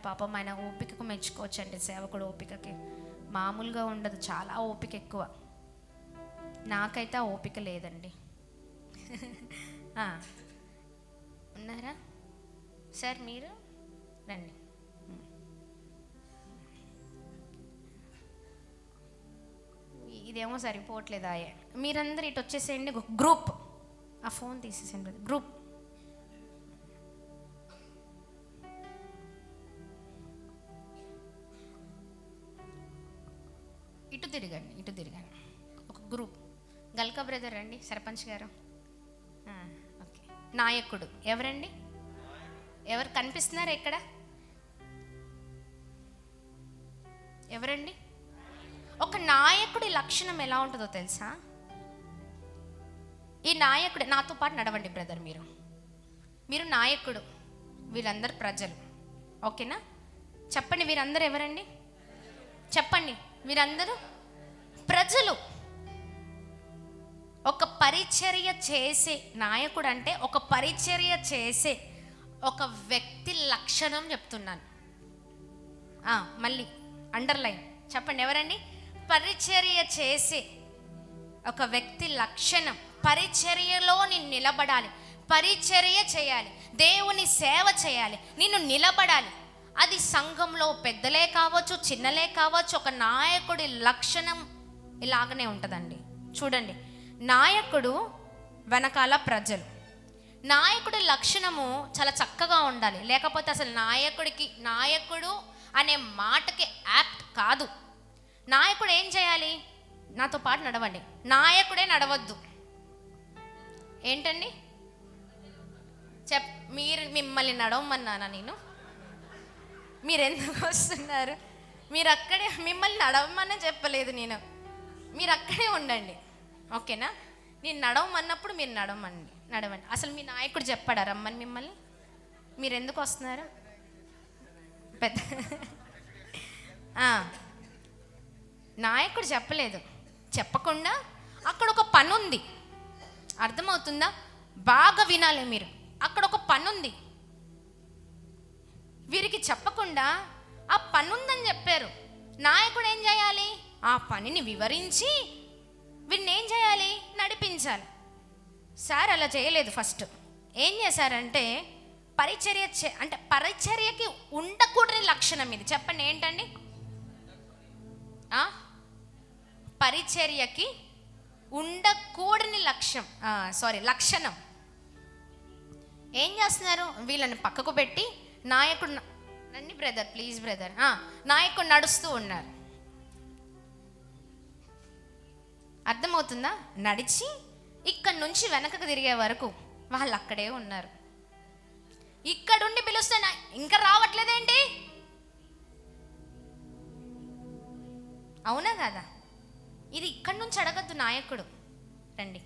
పాపం ఆయన ఓపికకు మెచ్చుకోవచ్చండి. సేవకుడు ఓపికకి మామూలుగా ఉండదు, చాలా ఓపిక ఎక్కువ. నాకైతే ఆ ఓపిక లేదండి. ఉన్నారా సార్? మీరు రండి. ఇదేమో సరిపోవట్లేదు. మీరందరూ ఇటు వచ్చేసేయండి. గ్రూప్, ఆ ఫోన్ తీసేసేయండి. గ్రూప్ ఇటు తిరగండి. ఒక గ్రూప్. గల్కా బ్రదర్ రండి. సర్పంచ్ గారు. ఓకే. నాయకుడు ఎవరండి? ఎవరు కనిపిస్తున్నారు ఎక్కడ? ఎవరండి? ఒక నాయకుడి లక్షణం ఎలా ఉంటుందో తెలుసా? ఈ నాయకుడు నాతో పాటు నడవండి బ్రదర్. మీరు నాయకుడు, వీళ్ళందరూ ప్రజలు. ఓకేనా? చెప్పండి, వీరందరూ ఎవరండి? చెప్పండి. వీరందరూ ప్రజలు. ఒక పరిచర్య చేసే నాయకుడు అంటే ఒక పరిచర్య చేసే ఒక వ్యక్తి లక్షణం చెప్తున్నాను. మళ్ళీ అండర్లైన్ చెప్పండి. ఎవరండి? పరిచర్య చేసే ఒక వ్యక్తి లక్షణం. పరిచర్యలో నేను నిలబడాలి, పరిచర్య చేయాలి, దేవుని సేవ చేయాలి, నేను నిలబడాలి. అది సంఘంలో పెద్దలే కావచ్చు, చిన్నలే కావచ్చు. ఒక నాయకుడి లక్షణం ఇలాగనే ఉంటుందండి. చూడండి, నాయకుడు వెనకాల ప్రజలు. నాయకుడి లక్షణము చాలా చక్కగా ఉండాలి, లేకపోతే అసలు నాయకుడు అనే మాటకి యాప్ట్ కాదు. నాయకుడు ఏం చేయాలి? నాతో పాటు నడవండి. నాయకుడే నడవద్దు. ఏంటండి? మిమ్మల్ని నడవమన్నానా నేను? మీరు ఎందుకు వస్తున్నారు? మీరు అక్కడే, మిమ్మల్ని నడవమని చెప్పలేదు నేను. మీరు అక్కడే ఉండండి, ఓకేనా? నేను నడవమన్నప్పుడు మీరు నడవండి. అసలు మీ నాయకుడు చెప్పాడా రమ్మని మిమ్మల్ని? మీరు ఎందుకు వస్తున్నారు? పెద్ద నాయకుడు చెప్పలేదు. చెప్పకుండా అక్కడ ఒక పని ఉంది. అర్థమవుతుందా? బాగా వినాలి మీరు. అక్కడ ఒక పని ఉంది. వీరికి చెప్పకుండా ఆ పని ఉందని చెప్పారు. నాయకుడు ఏం చేయాలి? ఆ పనిని వివరించి వీరిని ఏం చేయాలి? నడిపించాలి. సార్ అలా చేయలేదు. ఫస్ట్ ఏం చేశారంటే పరిచర్యకి ఉండకూడని లక్షణం ఇది. చెప్పండి ఏంటండి? పరిచర్యకి ఉండకూడని లక్షణం. ఏం చేస్తున్నారు? వీళ్ళని పక్కకు పెట్టి నాయకుడు రండి బ్రదర్, ప్లీజ్ బ్రదర్. నాయకుడు నడుస్తూ ఉన్నారు. అర్థమవుతుందా? నడిచి ఇక్కడి నుంచి వెనకకు తిరిగే వరకు వాళ్ళు అక్కడే ఉన్నారు. ఇక్కడుండి పిలుస్తే ఇంకా రావట్లేదేంటి? అవునా కదా? ఇది ఇక్కడి నుంచి అడగద్దు. నాయకుడు రండి,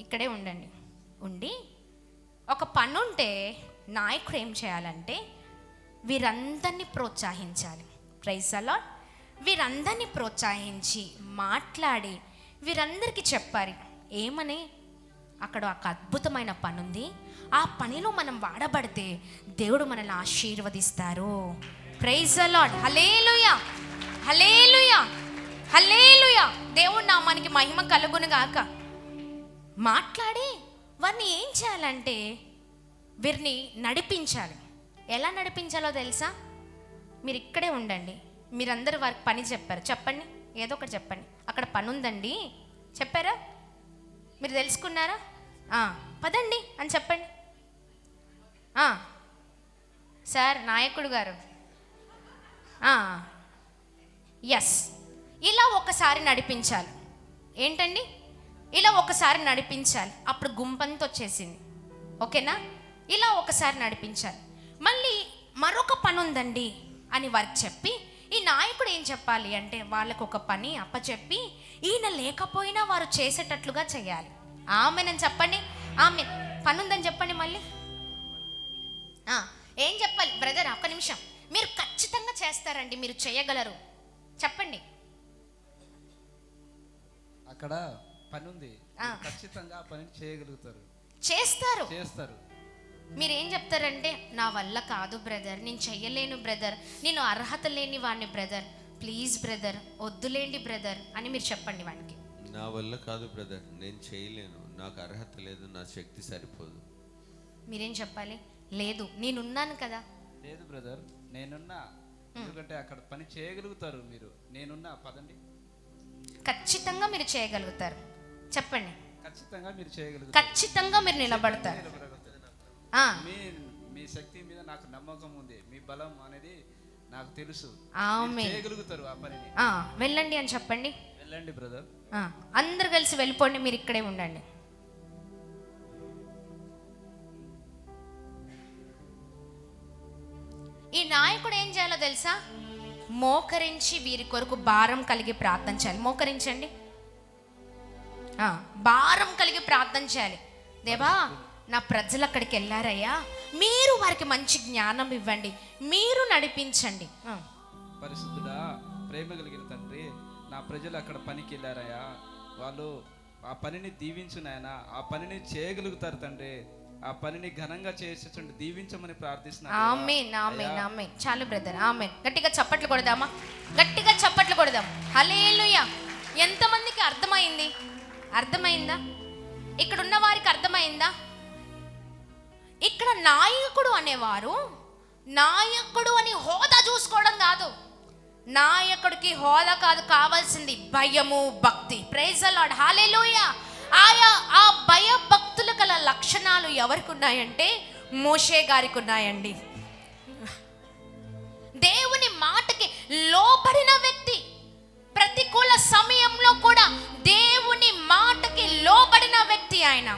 ఇక్కడే ఉండి ఒక పని ఉంటే నాయకుడు ఏం చేయాలంటే వీరందరినీ ప్రోత్సహించాలి. Praise the Lord. వీరందరినీ ప్రోత్సహించి మాట్లాడి వీరందరికీ చెప్పాలి. ఏమని? అక్కడ ఒక అద్భుతమైన పని ఉంది, ఆ పనిలో మనం వాడబడితే దేవుడు మనల్ని ఆశీర్వదిస్తారు. Praise the Lord. Hallelujah, hallelujah, hallelujah. దేవుడు నామానికి మహిమ కలుగును గాక. మాట్లాడి వారిని ఏం చేయాలంటే వీరిని నడిపించాలి. ఎలా నడిపించాలో తెలుసా? మీరు ఇక్కడే ఉండండి. మీరందరూ వారికి పని చెప్పారు. చెప్పండి, ఏదో ఒకటి చెప్పండి. అక్కడ పని ఉందండి చెప్పారా? మీరు తెలుసుకున్నారా? పదండి అని చెప్పండి. సార్ నాయకుడు గారు, ఎస్, ఇలా ఒకసారి నడిపించాలి. ఏంటండి? ఇలా ఒకసారి నడిపించాలి, అప్పుడు గుంపంతా వచ్చేసింది. ఓకేనా? ఇలా ఒకసారి నడిపించాలి. మళ్ళీ మరొక పని ఉందండి అని వారికి చెప్పి, ఈ నాయకుడు ఏం చెప్పాలి అంటే వాళ్ళకు ఒక పని అప్పచెప్పి ఈయన లేకపోయినా వారు చేసేటట్లుగా చేయాలి. ఆమెనని చెప్పండి. ఆమె పని ఉందని చెప్పండి. మళ్ళీ ఏం చెప్పాలి బ్రదర్? ఒక్క నిమిషం, మీరు ఖచ్చితంగా చేస్తారండి, మీరు చేయగలరు, చెప్పండి. అక్కడ పని ఉంది, ఖచ్చితంగా ఆ పని చేయగలుగుతారు, చేస్తారు. మీరేం చెప్తారంటే నా వల్ల కాదు బ్రదర్, నేను చెయ్యలేను బ్రదర్, నేను అర్హత లేని వాడిని బ్రదర్, ప్లీజ్ బ్రదర్ వద్దులేండి బ్రదర్ అని మీరు చెప్పండి వాడికి. నా వల్ల కాదు బ్రదర్, నేను చేయలేను, నాకు అర్హత లేదు, నా శక్తి సరిపోదు. మీరేం చెప్పాలి? లేదు నేనున్నాను కదా. లేదు బ్రదర్ నేనున్నా, ఎందుకంటే అక్కడ పని చేయగలుగుతారు మీరు, నేనున్నా, పదండి. ఖచ్చితంగా మీరు చేయగలుగుతారు, చెప్పండి. ఖచ్చితంగా మీరు చేయగలుగుతారు, ఖచ్చితంగా మీరు నిలబడతారు. మీ శక్తి మీద నాకు నమ్మకం ఉంది, మీ బలం అనేది నాకు తెలుసు, చేయగలుగుతారు ఆ పనిని. వెళ్ళండి అని చెప్పండి. వెళ్ళండి బ్రదర్. అందరు కలిసి వెళ్ళిపోండి, మీరు ఇక్కడే ఉండండి. ఈ నాయకుడు ఏం చేయాలో తెలుసా? మోకరించి వీరి కొరకు భారం కలిగి ప్రార్థన చేయాలి. మోకరించండి, భారం కలిగి ప్రార్థన చేయాలి. దేవా, నా ప్రజలు అక్కడికి వెళ్ళారయ్యా, మీరు వారికి మంచి జ్ఞానం ఇవ్వండి, మీరు నడిపించండి. పరిశుద్ధుడా, ప్రేమ కలిగిన తండ్రి, నా ప్రజలు అక్కడ పనికి వెళ్ళారయ్యా, వాళ్ళు ఆ పనిని దీవించు నాయనా, ఆ పనిని చేయగలుగుతారు తండ్రి, ఆ పనిని ఘనంగా చేసేటట్టు దీవించమని ప్రార్థిస్తున్నాను. ఆమేన్, ఆమేన్, ఆమేన్. చాలు బ్రదర్, ఆమేన్. గట్టిగా చప్పట్లు కొడదామా? గట్టిగా చప్పట్లు కొడదాం. హల్లెలూయా. ఎంతమందికి అర్థమైంది? అర్థమైందా? ఇక్కడ ఉన్న వారికి అర్థమైందా? ఇక్కడ నాయకుడు అనేవారు నాయకుడు అని హోదా చూసుకోవడం కాదు. నాయకుడికి హోదా కాదు, కావాల్సింది భయము, భక్తి. ప్రైజ్ ది లార్డ్, హల్లెలూయా. ఆ భయ భక్తుల గల లక్షణాలు ఎవరికి ఉన్నాయంటే మోషే గారికి ఉన్నాయండి. దేవుని మాటకి లోబడిన వ్యక్తి, ప్రతికూల సమయంలో కూడా దేవుని మాటకి లోబడిన వ్యక్తి ఆయన.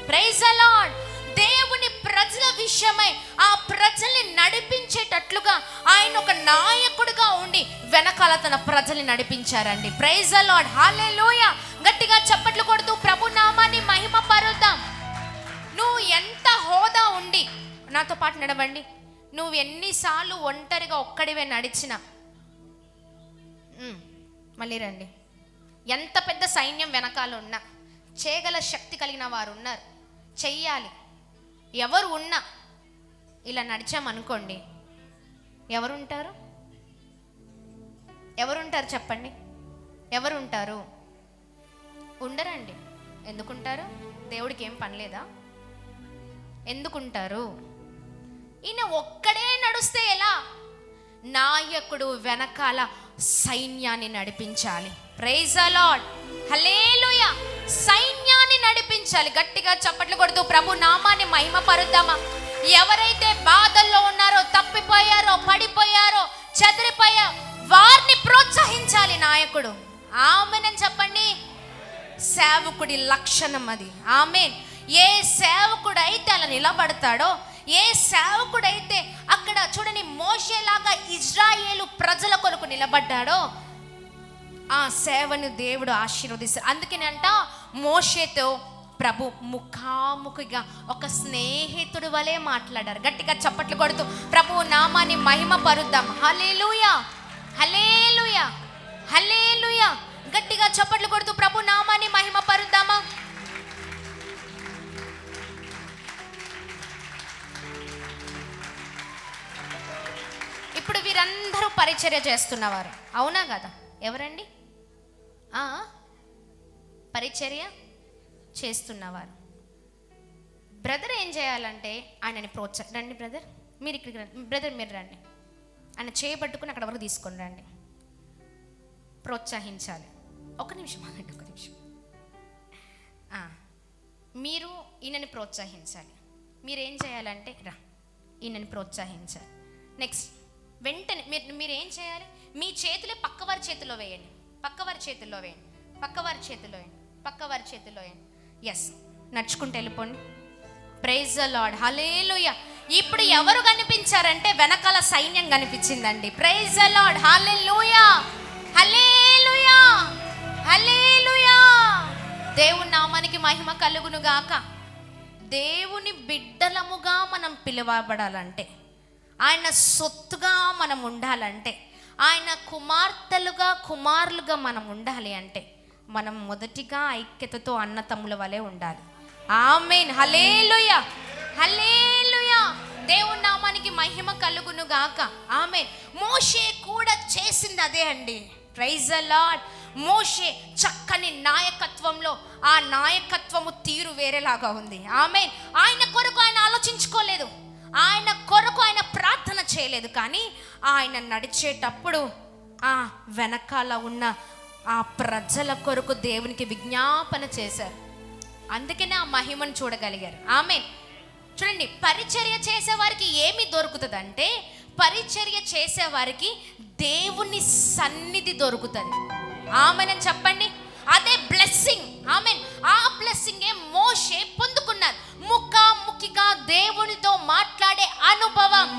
Praise the Lord. దేవుని ప్రజల విషయమై ఆ ప్రజల్ని నడిపించేటట్లుగా ఆయన ఒక నాయకుడిగా ఉండి వెనకాల తన ప్రజల్ని నడిపించారండి. Praise the Lord, hallelujah. గట్టిగా చప్పట్లు కొడుతూ ప్రభు నామాన్ని మహిమ పరుద్దాం. నువ్వు ఎంత హోదా ఉండి, నాతో పాటు నడవండి, నువ్వు ఎన్నిసార్లు ఒంటరిగా ఒక్కడివే నడిచినా, మళ్ళీ రండి, ఎంత పెద్ద సైన్యం వెనకాల ఉన్నా, చేయగల శక్తి కలిగిన వారు ఉన్నారు, చెయ్యాలి. ఎవరు ఉన్నా ఇలా నడిచామనుకోండి, ఎవరుంటారు? ఎవరుంటారు చెప్పండి? ఎవరుంటారు? ఉండరండి. ఎందుకుంటారు? దేవుడికి ఏం పని లేదా? ఎందుకుంటారు? ఈయన ఒక్కడే నడుస్తే ఎలా? నాయకుడు వెనకాల సైన్యాన్ని నడిపించాలి. ప్రైజ్ ది లార్డ్, హల్లెలూయా. సైన్యాన్ని నడిపించాలి. గట్టిగా చప్పట్లు కొడుతూ ప్రభు నామాన్ని మహిమ పరుద్దామా? ఎవరైతే బాధల్లో ఉన్నారో, తప్పిపోయారో, పడిపోయారో, చెదిరిపోయారో, వారిని ప్రోత్సహించాలి నాయకుడు. ఆమేన్ చెప్పండి. సేవకుడి లక్షణం అది. ఆమేన్. ఏ సేవకుడైతే అలా నిలబడతాడో, ఏ సేవకుడైతే అక్కడ చూడని మోషేలాగా ఇజ్రాయేలు ప్రజల కొరకు నిలబడ్డాడో, ఆ సేవను దేవుడు ఆశీర్వదిస్తాడు. అందుకనంట మోషేతో ప్రభు ముఖాముఖిగా ఒక స్నేహితుడి వలె మాట్లాడారు. గట్టిగా చప్పట్లు కొడుతూ ప్రభు నామాన్ని మహిమ పరుద్దాం. హల్లెలూయా, హల్లెలూయా, హల్లెలూయా. గట్టిగా చప్పట్లు కొడుతూ ప్రభు నామాన్ని మహిమ పరుద్దామా? ఇప్పుడు వీరందరూ పరిచర్య చేస్తున్నవారు, అవునా కదా? ఎవరండి? పరిచర్య చేస్తున్నవారు. బ్రదర్ ఏం చేయాలంటే ఆయనని రండి బ్రదర్, మీరు ఇక్కడికి రండి. బ్రదర్ మీరు రండి, ఆయన చేయబట్టుకుని అక్కడ వరకు తీసుకొని రండి. ప్రోత్సహించాలి. ఒక నిమిషం ఆగండి, ఒక నిమిషం. మీరు ఈయనని ప్రోత్సహించాలి. మీరేం చేయాలంటే ఈయనని ప్రోత్సహించాలి. నెక్స్ట్ వెంటనే మీరు ఏం చేయాలి? మీ చేతులే పక్కవారి చేతిలో వేయండి, పక్కవారి చేతుల్లో వేయండి, పక్కవారి చేతిలో వేయండి. పక్క వారి చేతిలో ఎస్, నడుచుకుంటూ వెళ్ళిపోండి. ప్రైజ్ ద లార్డ్, హల్లెలూయా. ఇప్పుడు ఎవరు కనిపించారంటే వెనకాల సైన్యం కనిపించిందండి. Praise the lord, hallelujah, hallelujah, hallelujah. దేవుని నామానికి మహిమ కలుగును గాక. దేవుని బిడ్డలముగా మనం పిలువబడాలంటే, ఆయన సొత్తుగా మనం ఉండాలంటే, ఆయన కుమార్తెలుగా కుమారులుగా మనం ఉండాలి అంటే, మనం మొదటిగా ఐక్యతతో అన్నతమ్ముల వలె ఉండాలి. ఆమేన్, హల్లెలూయా, హల్లెలూయా. దేవుని నామానికి మహిమ కలుగును గాక. ఆమేన్. మోషే కూడా చేసింది అదే అండి. Praise the lord. మోషే చక్కని నాయకత్వంలో, ఆ నాయకత్వము తీరు వేరేలాగా ఉంది. ఆమేన్. ఆయన కొరకు ఆయన ఆలోచించుకోలేదు, ఆయన కొరకు ఆయన ప్రార్థన చేయలేదు, కానీ ఆయన నడిచేటప్పుడు ఆ వెనకాల ఉన్న ఆ ప్రజల కొరకు దేవునికి విజ్ఞాపన చేశారు. అందుకనే ఆ మహిమను చూడగలిగారు. ఆమేన్. చూడండి, పరిచర్య చేసేవారికి ఏమి దొరుకుతుందంటే, పరిచర్య చేసేవారికి దేవుని సన్నిధి దొరుకుతుంది. ఆమేన్ అని చెప్పండి. అదే బ్లెస్సింగ్. ఆమేన్. ఆ బ్లెస్సింగే మోషే పొందుకున్నారు. ముఖాముఖిగా దేవునితో మాట్లాడే అనుభవం.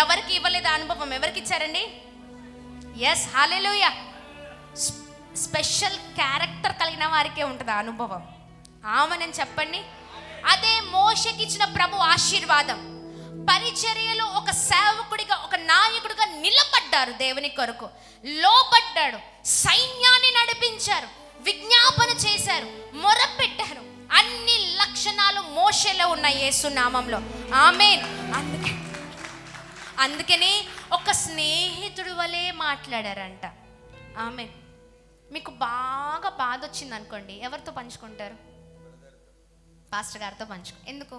ఎవరికి ఇవ్వలేదు అనుభవం? ఎవరికి ఇచ్చారండి? ఎస్, హల్లెలూయా. స్పెషల్ క్యారెక్టర్ కలిగిన వారికే ఉంటుంది ఆ అనుభవం. ఆమేన్ అని చెప్పండి. అదే మోషేకి ఇచ్చిన ప్రభు ఆశీర్వాదం. పరిచర్యలో ఒక సేవకుడిగా, ఒక నాయకుడిగా నిలబడ్డారు, దేవుని కొరకు లోబడ్డాడు, సైన్యాన్ని నడిపించారు, విజ్ఞాపన చేశారు, మొరపెట్టారు. అన్ని లక్షణాలు మోషేలో ఉన్న యేసు నామంలో. ఆమేన్. అందుకని ఒక స్నేహితుడి వలె మాట్లాడారంట. ఆమేన్. మీకు బాగా బాధ వచ్చింది అనుకోండి, ఎవరితో పంచుకుంటారు? పాస్టర్ గారితో ఎందుకు?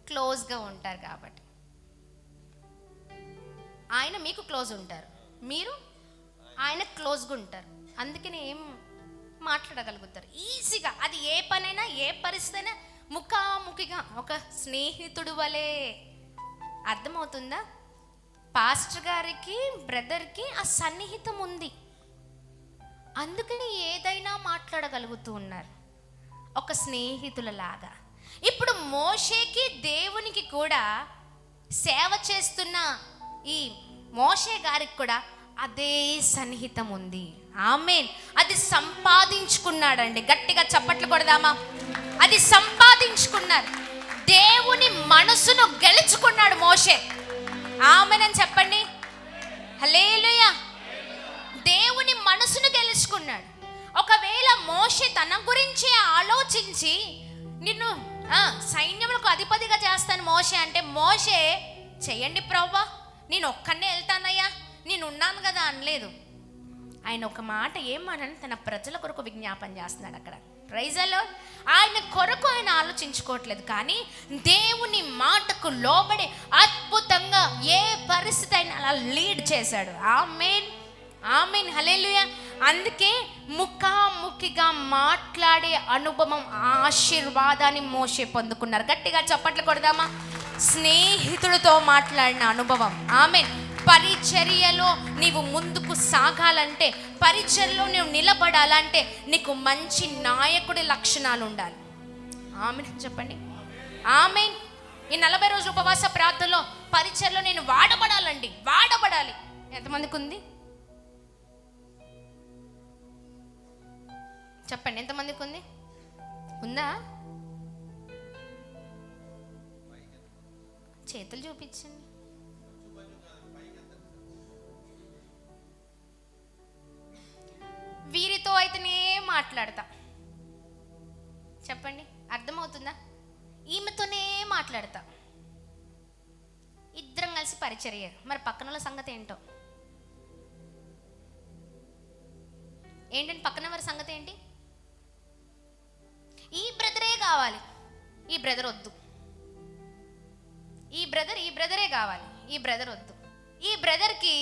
క్లోజ్గా ఉంటారు కాబట్టి. ఆయన మీకు క్లోజ్ ఉంటారు, మీరు ఆయన క్లోజ్గా ఉంటారు. అందుకని ఏం మాట్లాడగలుగుతారు ఈజీగా. అది ఏ పనైనా, ఏ పరిస్థితి అయినా ముఖాముఖిగా ఒక స్నేహితుడు వలె. అర్థమవుతుందా? పాస్టర్ గారికి, బ్రదర్కి ఆ సన్నిహితం ఉంది, అందుకని ఏదైనా మాట్లాడగలుగుతూ ఉన్నారు, ఒక స్నేహితులలాగా. ఇప్పుడు మోషేకి దేవునికి కూడా సేవ చేస్తున్న ఈ మోషే గారికి కూడా అదే సన్నిహితం ఉంది. ఆమేన్. అది సంపాదించుకున్నాడండి. గట్టిగా చప్పట్లు కొడదామా? అది సంపాదించుకున్నారు. దేవుని మనసును గెలుచుకున్నాడు మోషే. ఆమేన్ అని చెప్పండి. హల్లెలూయా. దేవుని మనసును గెలుచుకున్నాడు. ఒకవేళ మోషే తన గురించి ఆలోచించి, నిన్ను సైన్యములకు అధిపతిగా చేస్తాను మోషే అంటే, మోషే చెయ్యండి ప్రభువా, నేను ఒక్కనే వెళ్తానయ్యా, నేను ఉన్నాను కదా అనలేదు. ఆయన ఒక మాట ఏమని తన ప్రజల కొరకు విజ్ఞాపన చేస్తున్నాడు అక్కడ. Praise the Lord. ఆయన కొరకు ఆయన ఆలోచించుకోవట్లేదు, కానీ దేవుని మాటకు లోబడి అద్భుతంగా ఏ పరిస్థితి అయినా అలా లీడ్ చేశాడు. ఆమేన్, ఆమేన్, హల్లెలూయా. అందుకే ముఖాముఖిగా మాట్లాడే అనుభవం, ఆశీర్వాదాన్ని మోషే పొందుకున్నారు. గట్టిగా చప్పట్లు కొడదామా? స్నేహితుడితో మాట్లాడిన అనుభవం. ఆమేన్. పరిచర్యలో నీవు ముందుకు సాగాలంటే, పరిచర్యలో నువ్వు నిలబడాలంటే నీకు మంచి నాయకుడి లక్షణాలు ఉండాలి. ఆమేన్ చెప్పండి. ఆమేన్. ఈ 40 రోజుల ఉపవాస ప్రార్థనలో పరిచర్యలో నేను వాడబడాలండి, వాడబడాలి. ఎంతమందికి ఉంది చెప్పండి? ఎంతమందికి ఉంది? ఉందా? చేతులు చూపించండి. వీరితో అయితేనే మాట్లాడతా. చెప్పండి, అర్థమవుతుందా? ఈమెతోనే మాట్లాడతా. ఇద్దరం కలిసి పరిచర్య. మరి పక్కన వాళ్ళ సంగతి ఏంటో? ఏంటంటే పక్కన వారి సంగతి ఏంటి? ఈ బ్రదరే కావాలి, ఈ బ్రదర్ వద్దు. ఈ బ్రదరే కావాలి, ఈ బ్రదర్ వద్దు. ఈ బ్రదర్కి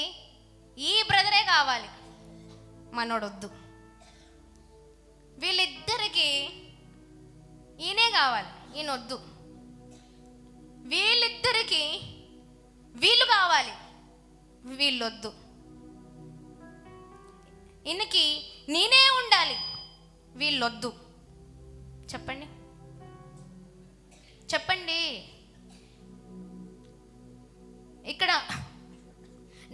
ఈ బ్రదరే కావాలి, మనోడొద్దు. వీళ్ళిద్దరికి ఈయనే కావాలి, ఈయనొద్దు. వీళ్ళిద్దరికి వీళ్ళు కావాలి, వీళ్ళొద్దు. ఈయనకి నేనే ఉండాలి, వీళ్ళొద్దు. చెప్పండి చెప్పండి. ఇక్కడ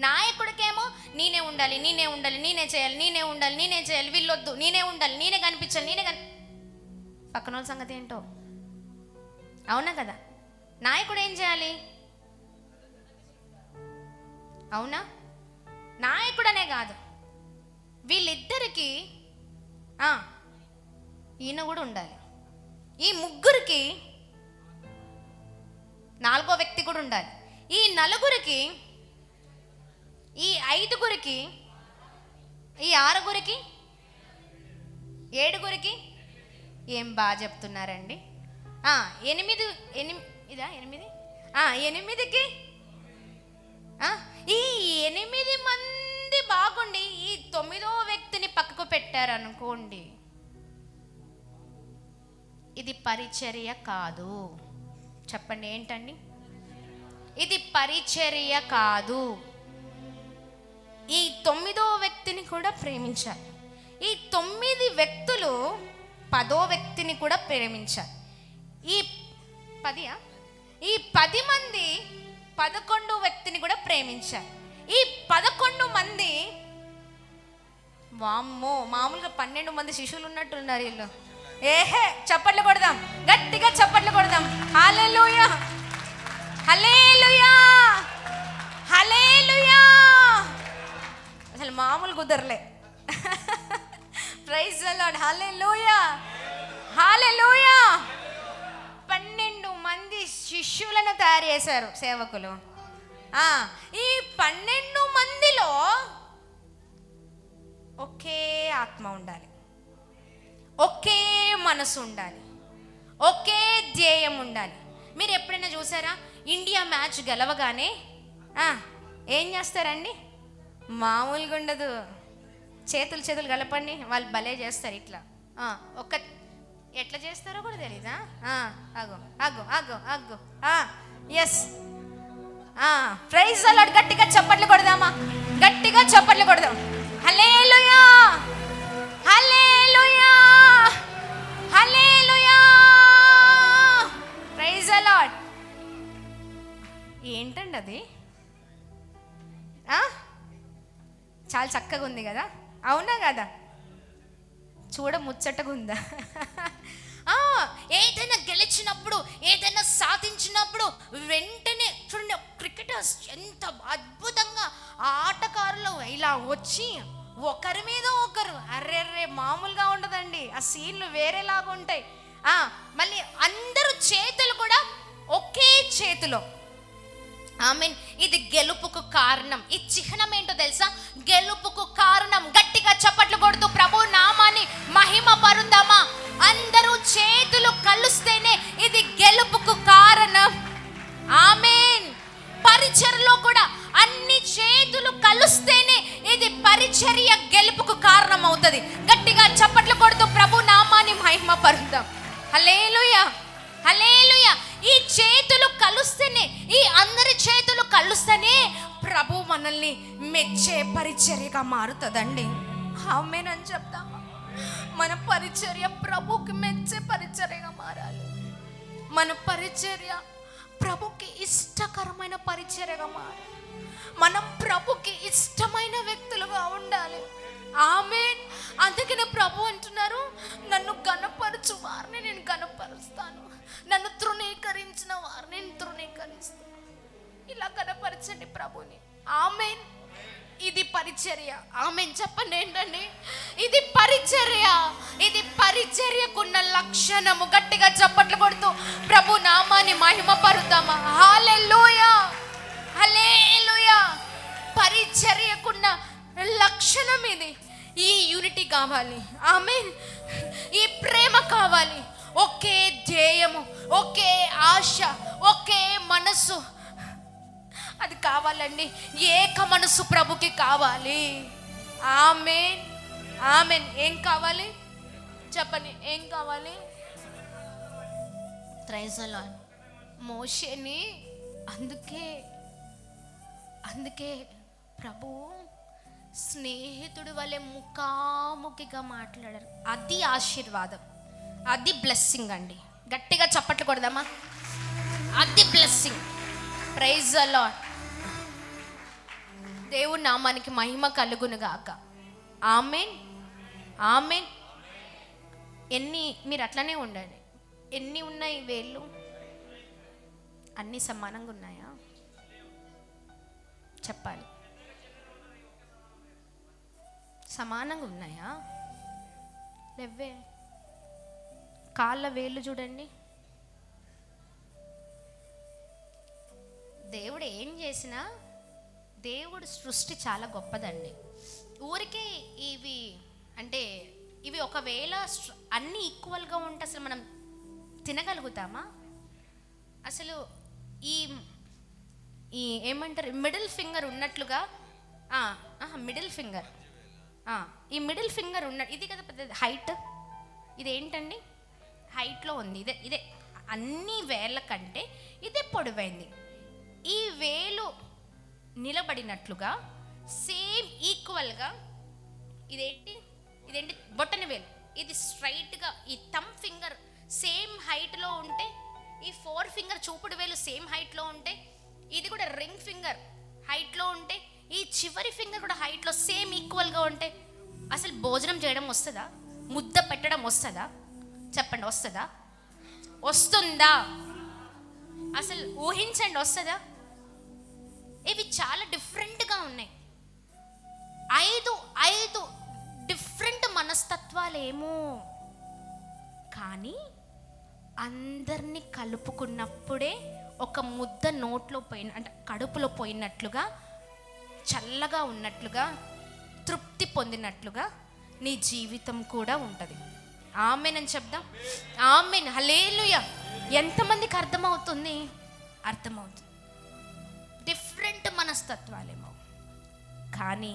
నాయకుడికేమో నేనే ఉండాలి, నేనే ఉండాలి, నేనే చేయాలి, నేనే ఉండాలి, నేనే చేయాలి, వీళ్ళొద్దు, నేనే ఉండాలి, నేనే కనిపించాలి, పక్కన వాళ్ళ సంగతి ఏంటో. అవునా కదా? నాయకుడు ఏం చేయాలి? అవునా? నాయకుడనే కాదు, వీళ్ళిద్దరికి ఈయన కూడా ఉండాలి. ఈ ముగ్గురికి నాలుగో వ్యక్తి కూడా ఉండాలి. ఈ నలుగురికి, ఈ ఐదుగురికి, ఈ ఆరుగురికి, ఏడుగురికి, ఏం బాగా చెప్తున్నారండి. ఎనిమిదికి ఈ 8 మంది బాగుండి ఈ 9వ వ్యక్తిని పక్కకు పెట్టారనుకోండి, ఇది పరిచర్య కాదు. చెప్పండి ఏంటండి? ఇది పరిచర్య కాదు. ఈ 9వ వ్యక్తిని కూడా ప్రేమించాలి. ఈ 9 వ్యక్తులు 10వ వ్యక్తిని కూడా ప్రేమించాలి. ఈ 10 మంది 11వ వ్యక్తిని కూడా ప్రేమించాలి. ఈ 11 మంది, వామ్మో, మామూలుగా 12 మంది శిష్యులు ఉన్నట్టున్నారు వీళ్ళు. చప్పట్లు కొడదాం, గట్టిగా చప్పట్లు కొడదాం. Hallelujah, hallelujah, hallelujah. అసలు మామూలు కుదరలే. Praise the Lord. Hallelujah, hallelujah. 12 మంది శిష్యులను తయారు చేశారు సేవకులు. ఈ 12 మందిలో ఒకే ఆత్మ ఉండాలి, ఒకే మనసు ఉండాలి, ఒకే ధ్యేయం ఉండాలి. మీరు ఎప్పుడైనా చూసారా? ఇండియా మ్యాచ్ గెలవగానే ఏం చేస్తారండి? మామూలుగా ఉండదు. చేతులు కలపండి, వాళ్ళు భలే చేస్తారు. ఇట్లా ఎట్లా చేస్తారో కూడా తెలీదా? అగో అగో అగో అగో. Yes, praise the Lord. గట్టిగా చప్పట్లు కొడదామా? గట్టిగా చప్పట్లు కొడదాం. Hallelujah, hallelujah, hallelujah. Praise the Lord. ఏంటండి అది? చాలా చక్కగా ఉంది కదా? అవునా కదా? చూడ ముచ్చటగా ఉందా? ఏదైనా గెలిచినప్పుడు, ఏదైనా సాధించినప్పుడు వెంటనే చూడండి, క్రికెటర్స్ ఎంత అద్భుతంగా ఆటగారులు ఇలా వచ్చి ఒకరి మీద ఒకరు, అర్రెర్రే మామూలుగా ఉండదండి. ఆ సీన్లు వేరేలాగా ఉంటాయి. మళ్ళీ అందరూ చేతులు కూడా ఒకే చేతిలో. ఆమేన్. ఇది గెలుపుకు కారణం. ఈ చిహ్నం ఏంటో తెలుసా? గెలుపుకు కారణం. గట్టిగా చప్పట్లు కొడుతూ ప్రభు నామాన్ని మహిమ పరుద్దామా? అందరూ చేతులు కలుస్తేనే ఇది గెలుపుకు కారణం. ఆమేన్. పరిచర్యలో కూడా అన్ని చేతులు కలుస్తేనే ఇది పరిచర్య గెలుపుకు కారణం అవుతుంది. గట్టిగా చప్పట్లు కొడుతూ ప్రభు నామాన్ని మహిమ పరుద్దాం. హల్లెలూయా, హల్లెలూయా. ఈ చేతులు కలుస్తేనే, ఈ అందరి చేతులు కలుస్తేనే ప్రభు మనల్ని మెచ్చే పరిచర్యగా మారుతుందండి. ఆమేన్ అని చెప్తామా? మన పరిచర్య ప్రభుకి మెచ్చే పరిచర్యగా మారాలి. మన పరిచర్య ప్రభుకి ఇష్టకరమైన పరిచర్యగా మారాలి. మనం ప్రభుకి ఇష్టమైన వ్యక్తులుగా ఉండాలి. ఆమేన్. అందుకనే ప్రభు అంటున్నారు, నన్ను గణపరచు వారిని నేను గణపరుస్తాను, నన్ను తృణీకరించిన వారిని నేను తృణీకరిస్తాను. ఇలా గణపరచండి ప్రభుని. ఆమేన్. ఇది పరిచర్య. ఆమేన్. చెప్పండి ఏంటండి? ఇది పరిచర్య. ఇది పరిచర్యకున్న లక్షణము. గట్టిగా చప్పట్లు కొడుతూ ప్రభు నామాన్ని మహిమ పరుద్దామా? హల్లెలూయా, హల్లెలూయా. పరిచర్యకున్న లక్షణం ఇది. ఈ యూనిటీ కావాలి. ఆమేన్. ఈ ప్రేమ కావాలి. ఒకే ధ్యేయము, ఒకే ఆశ, ఒకే మనసు, అది కావాలండి. ఏక మనసు ప్రభుకి కావాలి. ఆమేన్, ఆమేన్. ఏం కావాలి చెప్పండి? ఏం కావాలి? Praise the Lord. మోషేని అందుకే ప్రభు స్నేహితుడి వలె ముఖాముఖిగా మాట్లాడారు. అది ఆశీర్వాదం, అది బ్లెస్సింగ్ అండి. గట్టిగా చప్పట్లు కొడదామా? అది బ్లెస్సింగ్. Praise the lord. దేవుని నామానికి మహిమ కలుగును గాక. ఆమేన్, ఆమేన్. మీరు అట్లనే ఉండండి. ఎన్ని ఉన్నాయి వేళ్ళు? అన్నీ సమానంగా ఉన్నాయా? చెప్పాలి. సమానంగా ఉన్నాయా? లేవే. కాళ్ళ వేళ్ళు చూడండి. దేవుడు ఏం చేసినా, దేవుడు సృష్టి చాలా గొప్పదండి. ఊరికే ఇవి ఒకవేళ అన్నీ ఈక్వల్గా ఉంటే అసలు మనం తినగలుగుతామా? అసలు ఈ ఏమంటారు, మిడిల్ ఫింగర్ ఉన్నట్లుగా, మిడిల్ ఫింగర్, ఈ మిడిల్ ఫింగర్ ఉన్నట్టు, ఇది కదా పెద్ద హైట్. ఇదేంటండి, హైట్లో ఉంది. ఇదే అన్ని వేళ్ళ కంటే ఇదే పొడవైంది. ఈ వేలు నిలబడినట్లుగా సేమ్ ఈక్వల్గా ఇదేంటి బొట్టన వేలు, ఇది స్ట్రైట్గా ఈ థంబ్ ఫింగర్ సేమ్ హైట్లో ఉంటే, ఈ 4 ఫింగర్ చూపుడు వేలు సేమ్ హైట్లో ఉంటే, ఇది కూడా రింగ్ ఫింగర్ హైట్లో ఉంటే, ఈ చివరి ఫింగర్ కూడా హైట్లో సేమ్ ఈక్వల్గా ఉంటే అసలు భోజనం చేయడం వస్తుందా? ముద్ద పెట్టడం వస్తుందా? చెప్పండి, వస్తుందా? వస్తుందా? అసలు ఊహించండి, వస్తుందా? ఇవి చాలా డిఫరెంట్గా ఉన్నాయి. 5 డిఫరెంట్ మనస్తత్వాలేమో, కానీ అందరినీ కలుపుకున్నప్పుడే ఒక ముద్ద నోట్లో పోయిన, అంటే కడుపులో పోయినట్లుగా, చల్లగా ఉన్నట్లుగా, తృప్తి పొందినట్లుగా నీ జీవితం కూడా ఉంటుంది. ఆమేన్ అని చెప్దాం. ఆమేన్, హల్లెలూయా. ఎంతమందికి అర్థమవుతుంది? అర్థమవుతుంది. డిఫరెంట్ మనస్తత్వాలేమో, కానీ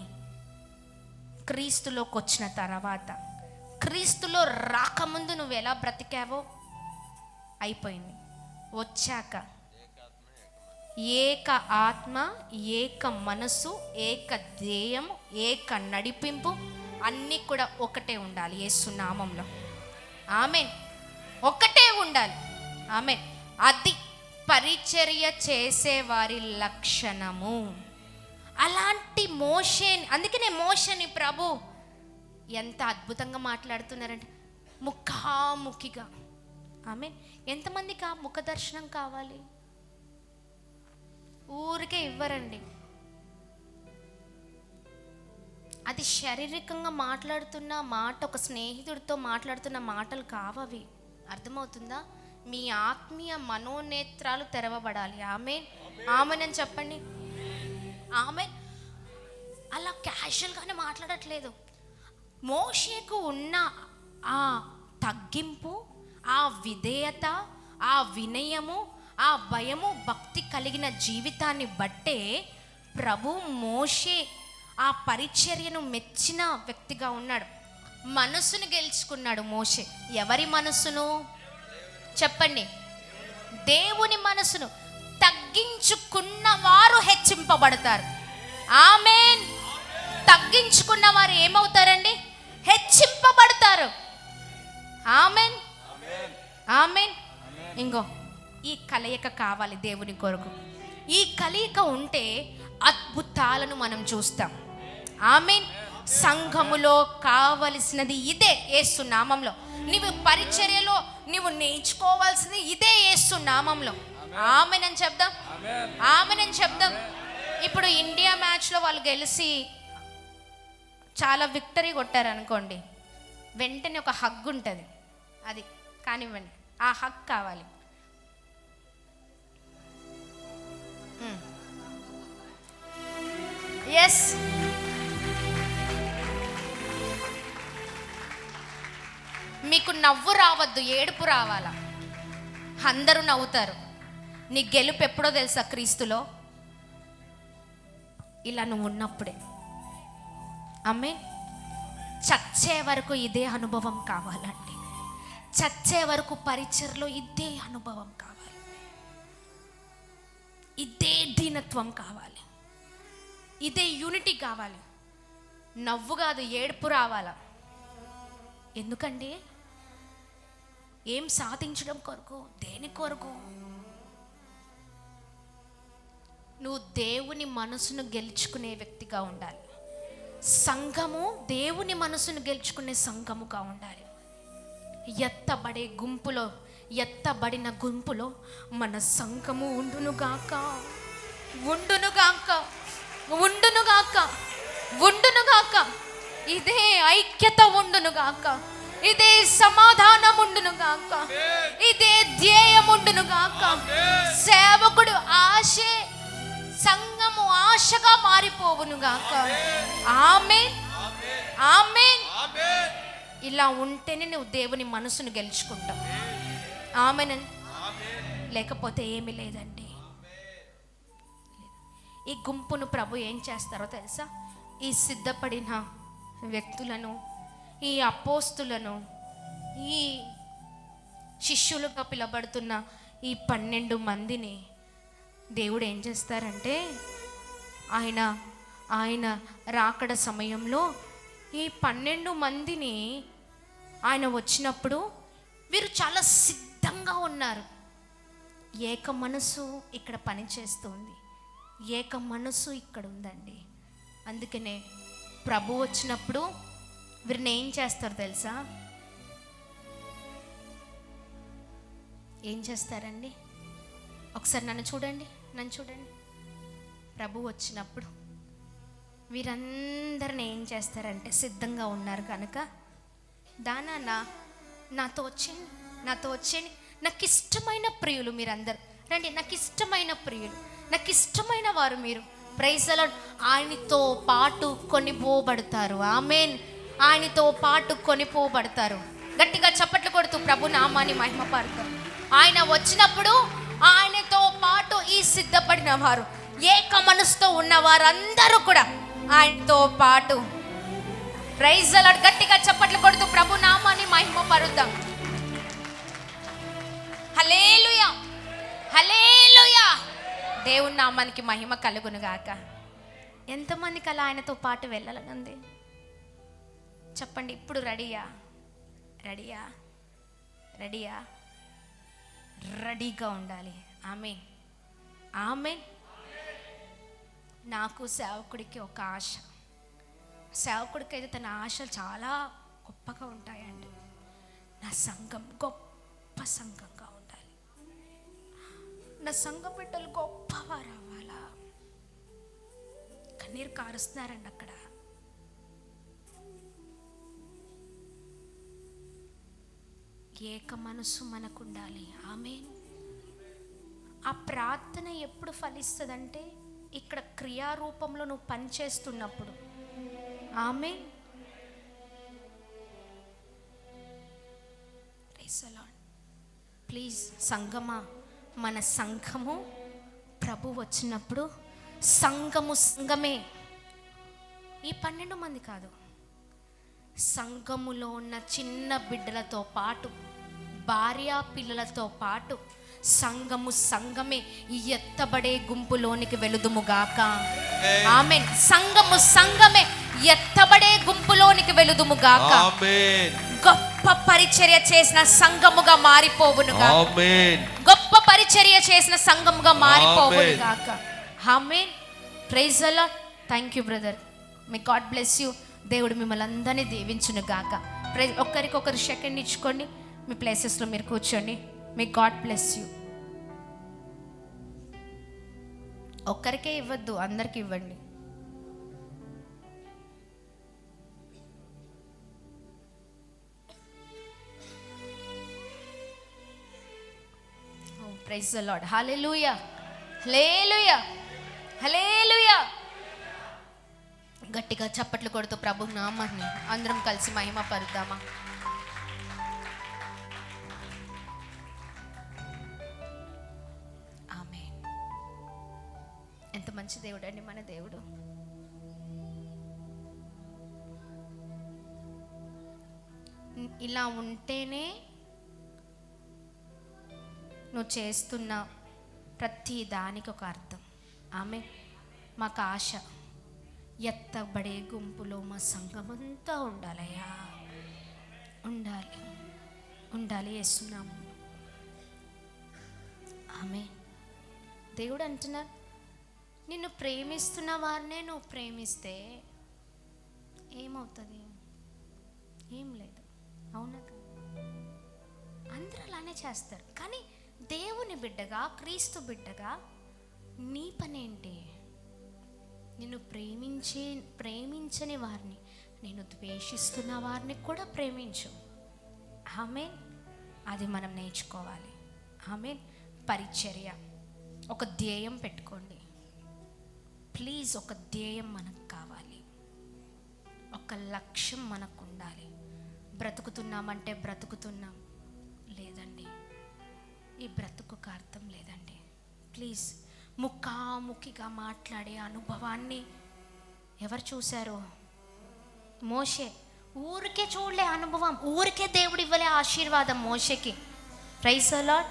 క్రీస్తులోకి వచ్చిన తర్వాత, క్రీస్తులో రాకముందు నువ్వు ఎలా బ్రతికావో అయిపోయింది. వచ్చాక ఏక ఆత్మ, ఏక మనసు, ఏక ధ్యేయం, ఏక నడిపింపు, అన్నీ కూడా ఒకటే ఉండాలి యేసు నామంలో. ఆమేన్. ఒకటే ఉండాలి. ఆమేన్. అది పరిచర్య చేసేవారి లక్షణము. అలాంటి మోషేని, అందుకనే మోషేని ప్రభు ఎంత అద్భుతంగా మాట్లాడుతున్నారంటే, ముఖాముఖిగా. ఆమేన్. ఎంతమందికి ఆ ముఖ దర్శనం కావాలి? ఊరికే ఇవ్వరండి. అది శారీరకంగా మాట్లాడుతున్న మాట, ఒక స్నేహితుడితో మాట్లాడుతున్న మాటలు కావవి. అర్థమవుతుందా? మీ ఆత్మీయ మనోనేత్రాలు తెరవబడాలి. ఆమేన్, ఆమేన్ అని చెప్పండి. ఆమేన్. అలా క్యాజువల్గానే మాట్లాడట్లేదు. మోషేకు ఉన్న ఆ తగ్గింపు, ఆ విధేయత, ఆ వినయము, ఆ భయము, భక్తి కలిగిన జీవితాన్ని బట్టే ప్రభు మోషే ఆ పరిచర్యను మెచ్చిన వ్యక్తిగా ఉన్నాడు. మనసును గెలుచుకున్నాడు మోషే. ఎవరి మనసును? చెప్పండి. దేవుని మనసును. తగ్గించుకున్న వారు హెచ్చింపబడతారు. ఆమేన్. తగ్గించుకున్న వారు ఏమవుతారండి? హెచ్చింపబడతారు. ఆమేన్, ఆమేన్. ఇంకో ఈ కలయిక కావాలి దేవుని కొరకు. ఈ కలయిక ఉంటే అద్భుతాలను మనం చూస్తాం. ఆమేన్. సంఘములో కావలసినది ఇదే యేసు నామంలో. నీవు పరిచర్యలో నీవు నేర్చుకోవాల్సింది ఇదే యేసు నామంలో. ఆమేన్ అని చెప్దాం. ఆమేన్ అని చెప్దాం. ఇప్పుడు ఇండియా మ్యాచ్లో వాళ్ళు గెలిచి చాలా విక్టరీ కొట్టారు అనుకోండి, వెంటనే ఒక హగ్ ఉంటుంది. అది కానివ్వండి, ఆ హగ్ కావాలి. ఎస్, మీకు నవ్వు రావద్దు, ఏడుపు రావాలా. అందరూ నవ్వుతారు. నీ గెలుపు ఎప్పుడో తెలుసా? క్రీస్తులో. ఇలా నువ్వు ఉన్నప్పుడే. ఆమేన్. చచ్చే వరకు ఇదే అనుభవం కావాలండి. చచ్చే వరకు పరిచర్లో ఇదే అనుభవం కావాలి. ఇదే దీనత్వం కావాలి. ఇదే యూనిటీ కావాలి. నవ్వు కాదు, ఏడుపు రావాల. ఎందుకండి? ఏం సాధించడం కొరకు? దేని కొరకు? నువ్వు దేవుని మనసును గెలుచుకునే వ్యక్తిగా ఉండాలి. సంఘము దేవుని మనసును గెలుచుకునే సంఘముగా ఉండాలి. ఎత్తబడిన గుంపులో మన సంఘము ఉండునుగాక, ఉండునుగాక, ఉండునుగాక, ఉండునుగాక. ఇదే ఐక్యత ఉండునుగాక, ఇదే సమాధానం ఉండునుగాక, ఇదే ధ్యేయం ఉండునుగాక. సేవకుడు ఆశే సంఘము ఆశగా మారిపోవునుగాక. ఆమేన్, ఆమేన్. ఇలా ఉంటేనే నువ్వు దేవుని మనసును గెలుచుకుంటావు. ఆమేన్. లేకపోతే ఏమీ లేదండి. ఈ గుంపును ప్రభు ఏం చేస్తారో తెలుసా? ఈ సిద్ధపడిన వ్యక్తులను, ఈ అపోస్తులను, ఈ శిష్యులుగా పిలబడుతున్న ఈ 12 మందిని దేవుడు ఏం చేస్తారంటే, ఆయన రాకడ సమయంలో ఈ 12 మందిని ఆయన వచ్చినప్పుడు వీరు చాలా సిద్ధంగా ఉన్నారు. ఏక మనసు ఇక్కడ పనిచేస్తుంది, ఏక మనసు ఇక్కడ ఉందండి. అందుకనే ప్రభు వచ్చినప్పుడు వీరిని ఏం చేస్తారు తెలుసా? ఏం చేస్తారండి? ఒకసారి నన్ను చూడండి. ప్రభు వచ్చినప్పుడు వీరందరిని ఏం చేస్తారంటే, సిద్ధంగా ఉన్నారు కనుక, నాతో వచ్చేయండి, నాకు ఇష్టమైన ప్రియులు మీరందరు రండి, నాకు ఇష్టమైన ప్రియులు, నాకు ఇష్టమైన వారు మీరు. Praise the Lord. ఆయనతో పాటు కొనిపోబడతారు. ఆమేన్. ఆయనతో పాటు కొనిపోబడతారు. గట్టిగా చప్పట్లు కొడుతూ ప్రభు నామాన్ని మహిమపడతారు. ఆయన వచ్చినప్పుడు ఆయనతో పాటు ఈ సిద్ధపడిన వారు, ఏక మనసుతో ఉన్న వారందరూ కూడా ఆయనతో పాటు. Praise the Lord. గట్టిగా చప్పట్లు కొడుతూ ప్రభు నామాన్ని మహిమపరుద్దాం. హల్లెలూయా, హల్లెలూయా. దేవుని నామానికి మహిమ కలుగును గాక. ఎంతమందికి అలా ఆయనతో పాటు వెళ్ళాలనుంది చెప్పండి. ఇప్పుడు రెడీగా ఉండాలి. ఆమేన్, ఆమేన్. నాకు సేవకుడికి ఒక ఆశ. సేవకుడికి అయితే తన ఆశలు చాలా గొప్పగా ఉంటాయండి. నా సంఘం గొప్ప సంఘంగా ఉండాలి, నా సంఘ బిడ్డలు గొప్పవారు అవ్వాలా. కన్నీరు కారుస్తున్నారండి అక్కడ. ఏక మనసు మనకు ఉండాలి. ఆమేన్. ఆ ప్రార్థన ఎప్పుడు ఫలిస్తుందంటే, ఇక్కడ క్రియారూపంలో నువ్వు పనిచేస్తున్నప్పుడు. Amen. Praise the Lord. Please సంఘమా, మన సంఘము ప్రభు వచ్చినప్పుడు సంఘమే. ఈ 12 మంది కాదు, సంఘములో ఉన్న చిన్న బిడ్డలతో పాటు, భార్య పిల్లలతో పాటు సంఘమే ఈ ఎత్తబడే గుంపులోనికి వెలుదుముగాక. ఆమేన్. సంఘమే ఎత్తబడే గుంపులోనికి వెలుదుముగాక. గొప్ప పరిచర్య చేసిన సంఘముగా మారిపోవునుగా. గొప్ప పరిచర్య చేసిన సంఘముగా మారిపోవునుగాక. Amen. Praise the Lord. Thank you brother. May God bless you. దేవుడు మిమ్మల్ని అందరినీ దీవించును గాక. ఒకరికొకరు సెకండ్ ఇచ్చుకోండి, మీ ప్లేసెస్లో మీరు కూర్చోండి. May God bless you. ఒక్కరికే ఇవ్వద్దు, అందరికి ఇవ్వండి. Praise the Lord. Hallelujah, hallelujah, hallelujah. గట్టిగా చప్పట్లు కొడుతూ ప్రభు నామాన్ని అందరం కలిసి మహిమ పరుద్దామా? ఆమేన్. ఎంత మంచి దేవుడు అండి మన దేవుడు. ఇలా ఉంటేనే నువ్వు చేస్తున్న ప్రతి దానికి ఒక అర్థం. ఆమేన్. మాకు ఆశ, ఎత్తబడే గుంపులో మా సంఘమంతా ఉండాలయ్యా. ఉండాలి, ఉండాలి యేసునామం. ఆమేన్. దేవుడు అంటున్నారు, నిన్ను ప్రేమిస్తున్న వారినే నువ్వు ప్రేమిస్తే ఏమవుతుంది? ఏం లేదు, అవునా? అందరూ అలానే చేస్తారు. కానీ దేవుని బిడ్డగా, క్రీస్తు బిడ్డగా నీ పనేంటి? నిన్ను ప్రేమించని వారిని, నేను ద్వేషిస్తున్న వారిని కూడా ప్రేమించు. ఆమేన్. అది మనం నేర్చుకోవాలి. ఆమేన్. పరిచర్య, ఒక ధ్యేయం పెట్టుకోండి ప్లీజ్. ఒక ధ్యేయం మనకు కావాలి, ఒక లక్ష్యం మనకు ఉండాలి. బ్రతుకుతున్నామంటే బ్రతుకుతున్నాం లేదండి, ఈ బ్రతుకుకు అర్థం లేదండి. ప్లీజ్, ముఖాముఖిగా మాట్లాడే అనుభవాన్ని ఎవరు చూశారు? మోషే. ఊరికే చూడలే అనుభవం, ఊరికే దేవుడు ఇవ్వలే ఆశీర్వాదం మోషేకి. Praise the Lord.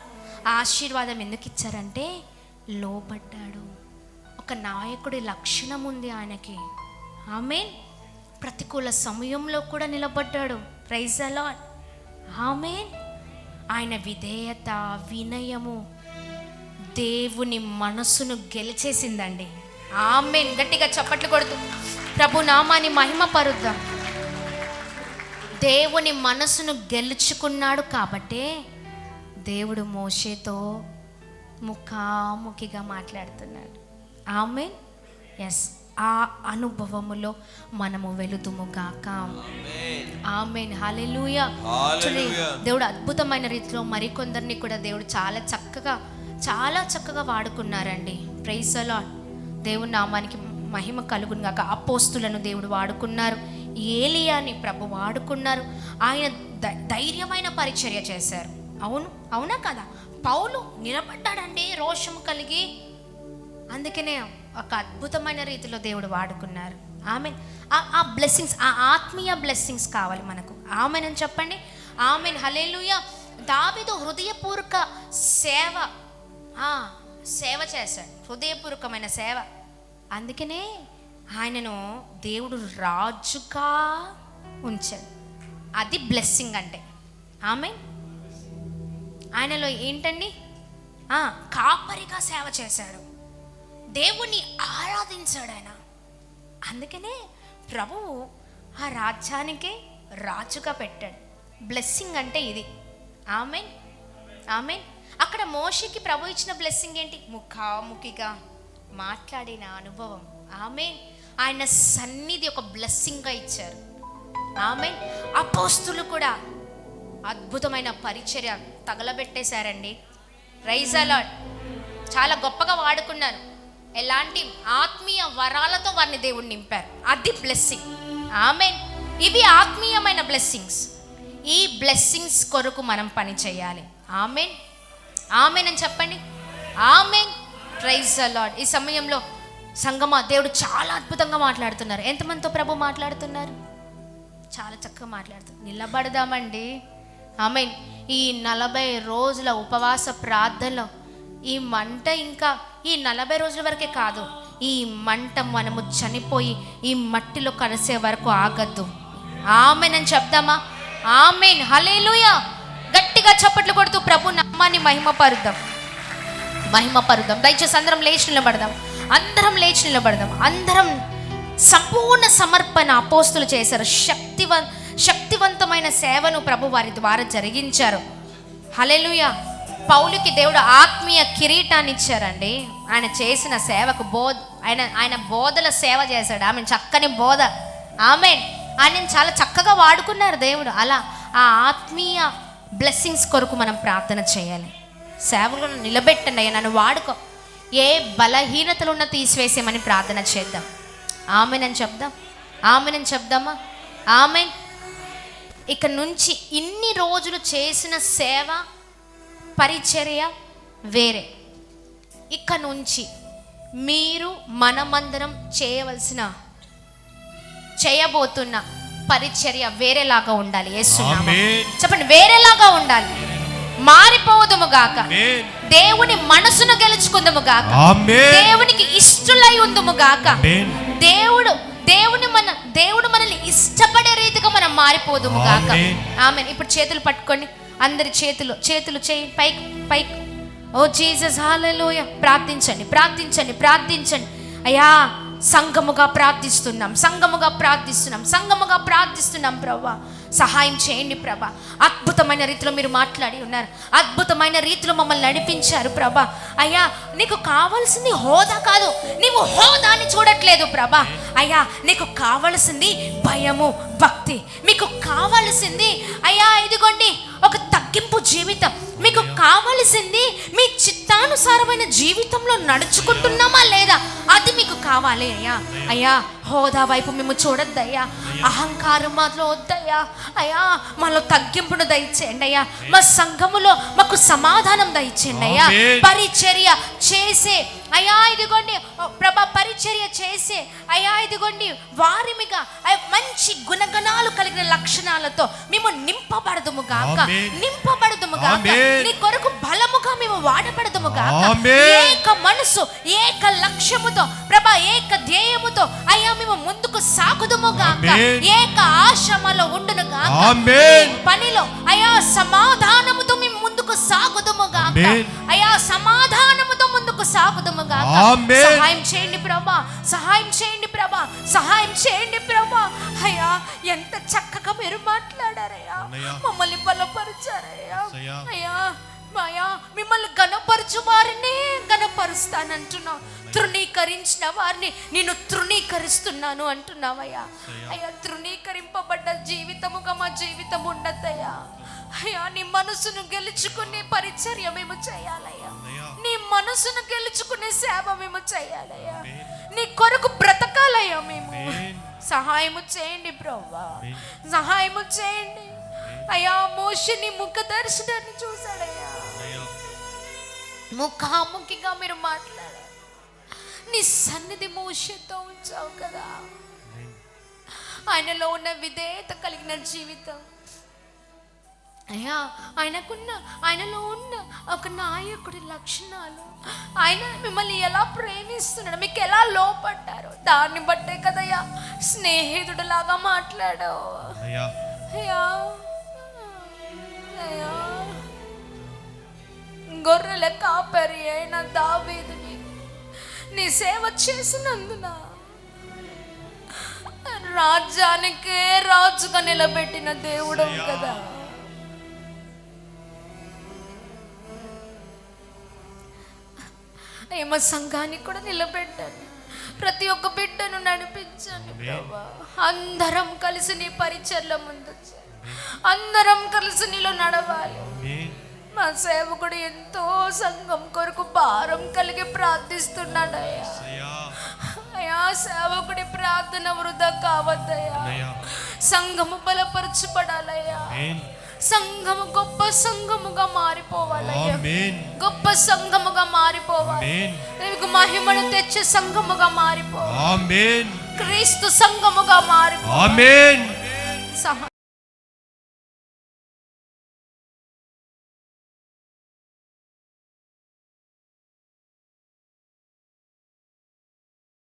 ఆశీర్వాదం ఎందుకు ఇచ్చారంటే లోబడ్డాడు. ఒక నాయకుడి లక్షణం ఉంది ఆయనకి. ఆమేన్. ప్రతికూల సమయంలో కూడా నిలబడ్డాడు. Praise the Lord. ఆమేన్. ఆయన విధేయత, వినయము దేవుని మనసును గెలిచేసిందండి. ఆమేన్. గట్టిగా చప్పట్లు కొడుతూ ప్రభు నామాన్ని మహిమ పరుద్దాం. దేవుని మనసును గెలుచుకున్నాడు కాబట్టే దేవుడు మోషేతో ముఖాముఖిగా మాట్లాడుతున్నాడు. ఆమేన్. ఎస్, ఆ అనుభవములో మనము వెలుదుముగాక. ఆమేన్. హల్లెలూయా. దేవుడు అద్భుతమైన రీతిలో మరికొందరిని కూడా దేవుడు చాలా చక్కగా వాడుకున్నారండి. Praise the Lord. దేవుని నామానికి మహిమ కలుగును గాక. అపోస్తులను దేవుడు వాడుకున్నారు, ఏలియాని ప్రభు వాడుకున్నారు. ఆయన ధైర్యమైన పరిచర్య చేశారు. అవునా కదా? పౌలు నిలబడ్డాడండి రోషము కలిగి. అందుకనే ఒక అద్భుతమైన రీతిలో దేవుడు వాడుకున్నారు. ఆమెన్. ఆ బ్లెస్సింగ్స్, ఆ ఆత్మీయ బ్లెస్సింగ్స్ కావాలి మనకు. ఆమెన్ అని చెప్పండి. ఆమెన్. హల్లెలూయా. దావీదు హృదయపూర్వక సేవ చేశాడు, హృదయపూర్వకమైన సేవ. అందుకనే ఆయనను దేవుడు రాజుగా ఉంచాడు. అది బ్లెస్సింగ్ అంటే. ఆమేన్. ఆయనలో ఏంటండి? కాపరిగా సేవ చేశాడు, దేవుణ్ణి ఆరాధించాడు ఆయన. అందుకనే ప్రభువు ఆ రాజ్యానికే రాజుగా పెట్టాడు. బ్లెస్సింగ్ అంటే ఇది. ఆమేన్. ఆమేన్. అక్కడ మోషేకి ప్రభు ఇచ్చిన బ్లెస్సింగ్ ఏంటి? ముఖాముఖిగా మాట్లాడిన అనుభవం. ఆమేన్. ఆయన సన్నిధి ఒక బ్లెస్సింగ్గా ఇచ్చారు. ఆమేన్. అపోస్తులు కూడా అద్భుతమైన పరిచర్య తగలబెట్టేశారండి. Praise the lord. చాలా గొప్పగా వాడుకున్నారు. ఎలాంటి ఆత్మీయ వరాలతో వారిని దేవుడు నింపారు. అది బ్లెస్సింగ్. ఆమేన్. ఇవి ఆత్మీయమైన బ్లెస్సింగ్స్. ఈ బ్లెస్సింగ్స్ కొరకు మనం పని చేయాలి. ఆమేన్. ఆమేన్ అని చెప్పండి. ఆమేన్. Praise the Lord. ఈ సమయంలో సంగమా దేవుడు చాలా అద్భుతంగా మాట్లాడుతున్నారు. ఎంతమందితో ప్రభు మాట్లాడుతున్నారు? చాలా చక్కగా మాట్లాడుతున్నారు. నిలబడదామండి. ఆమేన్. ఈ 40 రోజుల ఉపవాస ప్రార్థనలో ఈ మంట ఇంకా ఈ 40 రోజుల వరకే కాదు, ఈ మంట మనము చనిపోయి ఈ మట్టిలో కలిసే వరకు ఆగద్దు. ఆమేన్ అని చెప్దామా? ఆమేన్. హల్లెలూయా. గట్టిగా చప్పట్లు కొడుతూ ప్రభు నామాన్ని మహిమపరుద్దాం. దయచేసి అందరం లేచి నిలబడదాం. అందరం సంపూర్ణ సమర్పణ అపోస్తులు చేశారు. శక్తివంతమైన సేవను ప్రభు వారి ద్వారా జరిగించారు. హల్లెలూయా. పౌలుకి దేవుడు ఆత్మీయ కిరీటాన్ని ఇచ్చారండి. ఆయన చేసిన సేవకు ఆయన బోధల సేవ చేశాడు. ఆమె చక్కని బోధ. ఆమేన్. ఆయన చాలా చక్కగా వాడుకున్నారు దేవుడు. అలా ఆ ఆత్మీయ బ్లెస్సింగ్స్ కొరకు మనం ప్రార్థన చేయాలి. సేవలో నిలబెట్టండి అయ్యా, నన్ను వాడుకో. ఏ బలహీనతలు ఉన్నా తీసివేసేమని ప్రార్థన చేద్దాం. ఆమేన్ అని చెప్దామా? ఆమేన్. ఇక నుంచి ఇన్ని రోజులు చేసిన సేవ పరిచర్య వేరే. ఇక నుంచి మీరు మనమందరం చేయబోతున్న పరిచర్య వేరేలాగా ఉండాలి. చెప్పండి, వేరేలాగా ఉండాలి. మారిపోదుము గాక. దేవుని మనసును గెలుచుకుందుము గాక. దేవునికి ఇష్టలై ఉందుము గాక. దేవుడు దేవుడు మనల్ని ఇష్టపడే రీతిగా మనం మారిపోదుము గాక. ఆమేన్. ఆమేన్. ఇప్పుడు చేతులు పట్టుకోండి, అందరి చేతులు చేయి పైకి పైకి. ఓ జీసస్ హల్లెలూయా. ప్రార్థించండి ప్రార్థించండి ప్రార్థించండి. అయ్యా సంఘముగా ప్రార్థిస్తున్నాం ప్రభా. సహాయం చేయండి ప్రభా. అద్భుతమైన రీతిలో మీరు మాట్లాడి ఉన్నారు, అద్భుతమైన రీతిలో మమ్మల్ని నడిపించారు ప్రభా. అయ్యా నీకు కావాల్సింది హోదా కాదు, నీవు హోదాని చూడట్లేదు ప్రభా. అయ్యా నీకు కావలసింది భయము, భక్తి. మీకు కావలసింది అయ్యా ఇదిగోండి ఒక తగ్గింపు జీవితం. మీకు కావలసింది మీ చిత్తానుసారమైన జీవితంలో నడుచుకుంటున్నామా లేదా, అది మీకు కావాలి అయ్యా. అయ్యా హోదా వైపు మేము చూడొద్దయ్యా, అహంకారం మాలో వద్దయ్యా. అయ్యా మాలో తగ్గింపును దయచేయండి అయ్యా. మా సంఘములో మాకు సమాధానం దయచేయండి అయ్యా. పరిచర్య చేసే అయ్యా ఇదిగోండి ప్రభా, పరిచర్య చేసే అయ్యా ఇదిగోండి వారి మీద మంచి గుణగణాలు కలిగిన లక్షణాలతో మేము నింపబడదుము గాక. నీ కొరకు బలముగా మేము వాడబడదుము గాక. ఏక మనసు ఏక లక్ష్యముతో ప్రభా, ఏక ధ్యేయముతో అయ్యా మేము ముందుకు సాగుదుము గాక. ఏక ఆశమలో ఉండును గాక. పనిలో అయ్యా సమాధానముతో మేము ముందుకు సాగుదుము గాక. అయ్యా సమాధానముతో ముందుకు సాగుదుము గాక. సహాయం చేయండి ప్రభా, సహాయం చేయండి ప్రభా, సహాయం చేయండి ప్రభా. అయ్యా ఎంత చక్కగా మీరు మాట్లాడారయ్యా, మమ్మల్ని బలపరిచారయ్యా. అయ్యా మాయా మిమ్మల్ని గణపరచు వారిని గణపరుస్తానంటున్నావు, తృణీకరించిన వారిని నేను తృణీకరిస్తున్నాను అంటున్నావయ్యా. అయ్యా తృణీకరింపబడ్డ జీవితముగా మా జీవితం ఉండద్దయ్యా. అయ్యా నీ మనసును గెలుచుకునే పరిచర్య మేము చేయాలయ్యా, నీ మనసును గెలుచుకునే సేవ మేము చేయాలయ్యా, నీ కొరకు బ్రతకాలయ్యా మేము. సహాయము చేయండి ప్రభువా, సహాయము చేయండి అయ్యా. మోషేని ముఖ దర్శనాన్ని చూశాడయ్యా, ముఖాముఖిగా మీరు మాట్లాడారు. నీ సన్నిధి మోషేతో ఉంచావు కదా, ఆయనలో ఉన్న విధేయత కలిగిన జీవితం అయ్యా, ఆయనలో ఉన్న ఒక నాయకుడి లక్షణాలు, ఆయన మిమ్మల్ని ఎలా ప్రేమిస్తున్నాడు, మీకు ఎలా లోపడ్డారో దాన్ని బట్టే కదయ్యా స్నేహితుడిలాగా మాట్లాడావు అయ్యా. అయ్యా గొర్రెల కాపరి అయిన దావీదుని నీ సేవ చేసినందున రాజ్యానికే రాజుగా నిలబెట్టిన దేవుడు కదా. ఏమో సంఘానికి కూడా నిలబెట్టండి, ప్రతి ఒక్క బిడ్డను నడిపించండి ప్రభా. అందరం కలిసి నీ పరిచర్ల ముందు, అందరం కలిసి నీలో నడవాలి. మా సేవకుడు ఎంతో సంఘం కొరకు భారం కలిగి ప్రార్థిస్తున్నాడయ్యా. అయ్యా సేవకుడి ప్రార్థన వృధా కావద్దయ్యా. సంఘము బలపరచబడాలయ్యా, సంఘము గొప్ప సంఘముగా మారిపోవాలయ్యా, గొప్ప సంఘముగా మారిపోవాలి. నీకు మహిమను తెచ్చే సంఘముగా మారిపోవాలి, క్రీస్తు సంఘముగా మారిపోవాలి.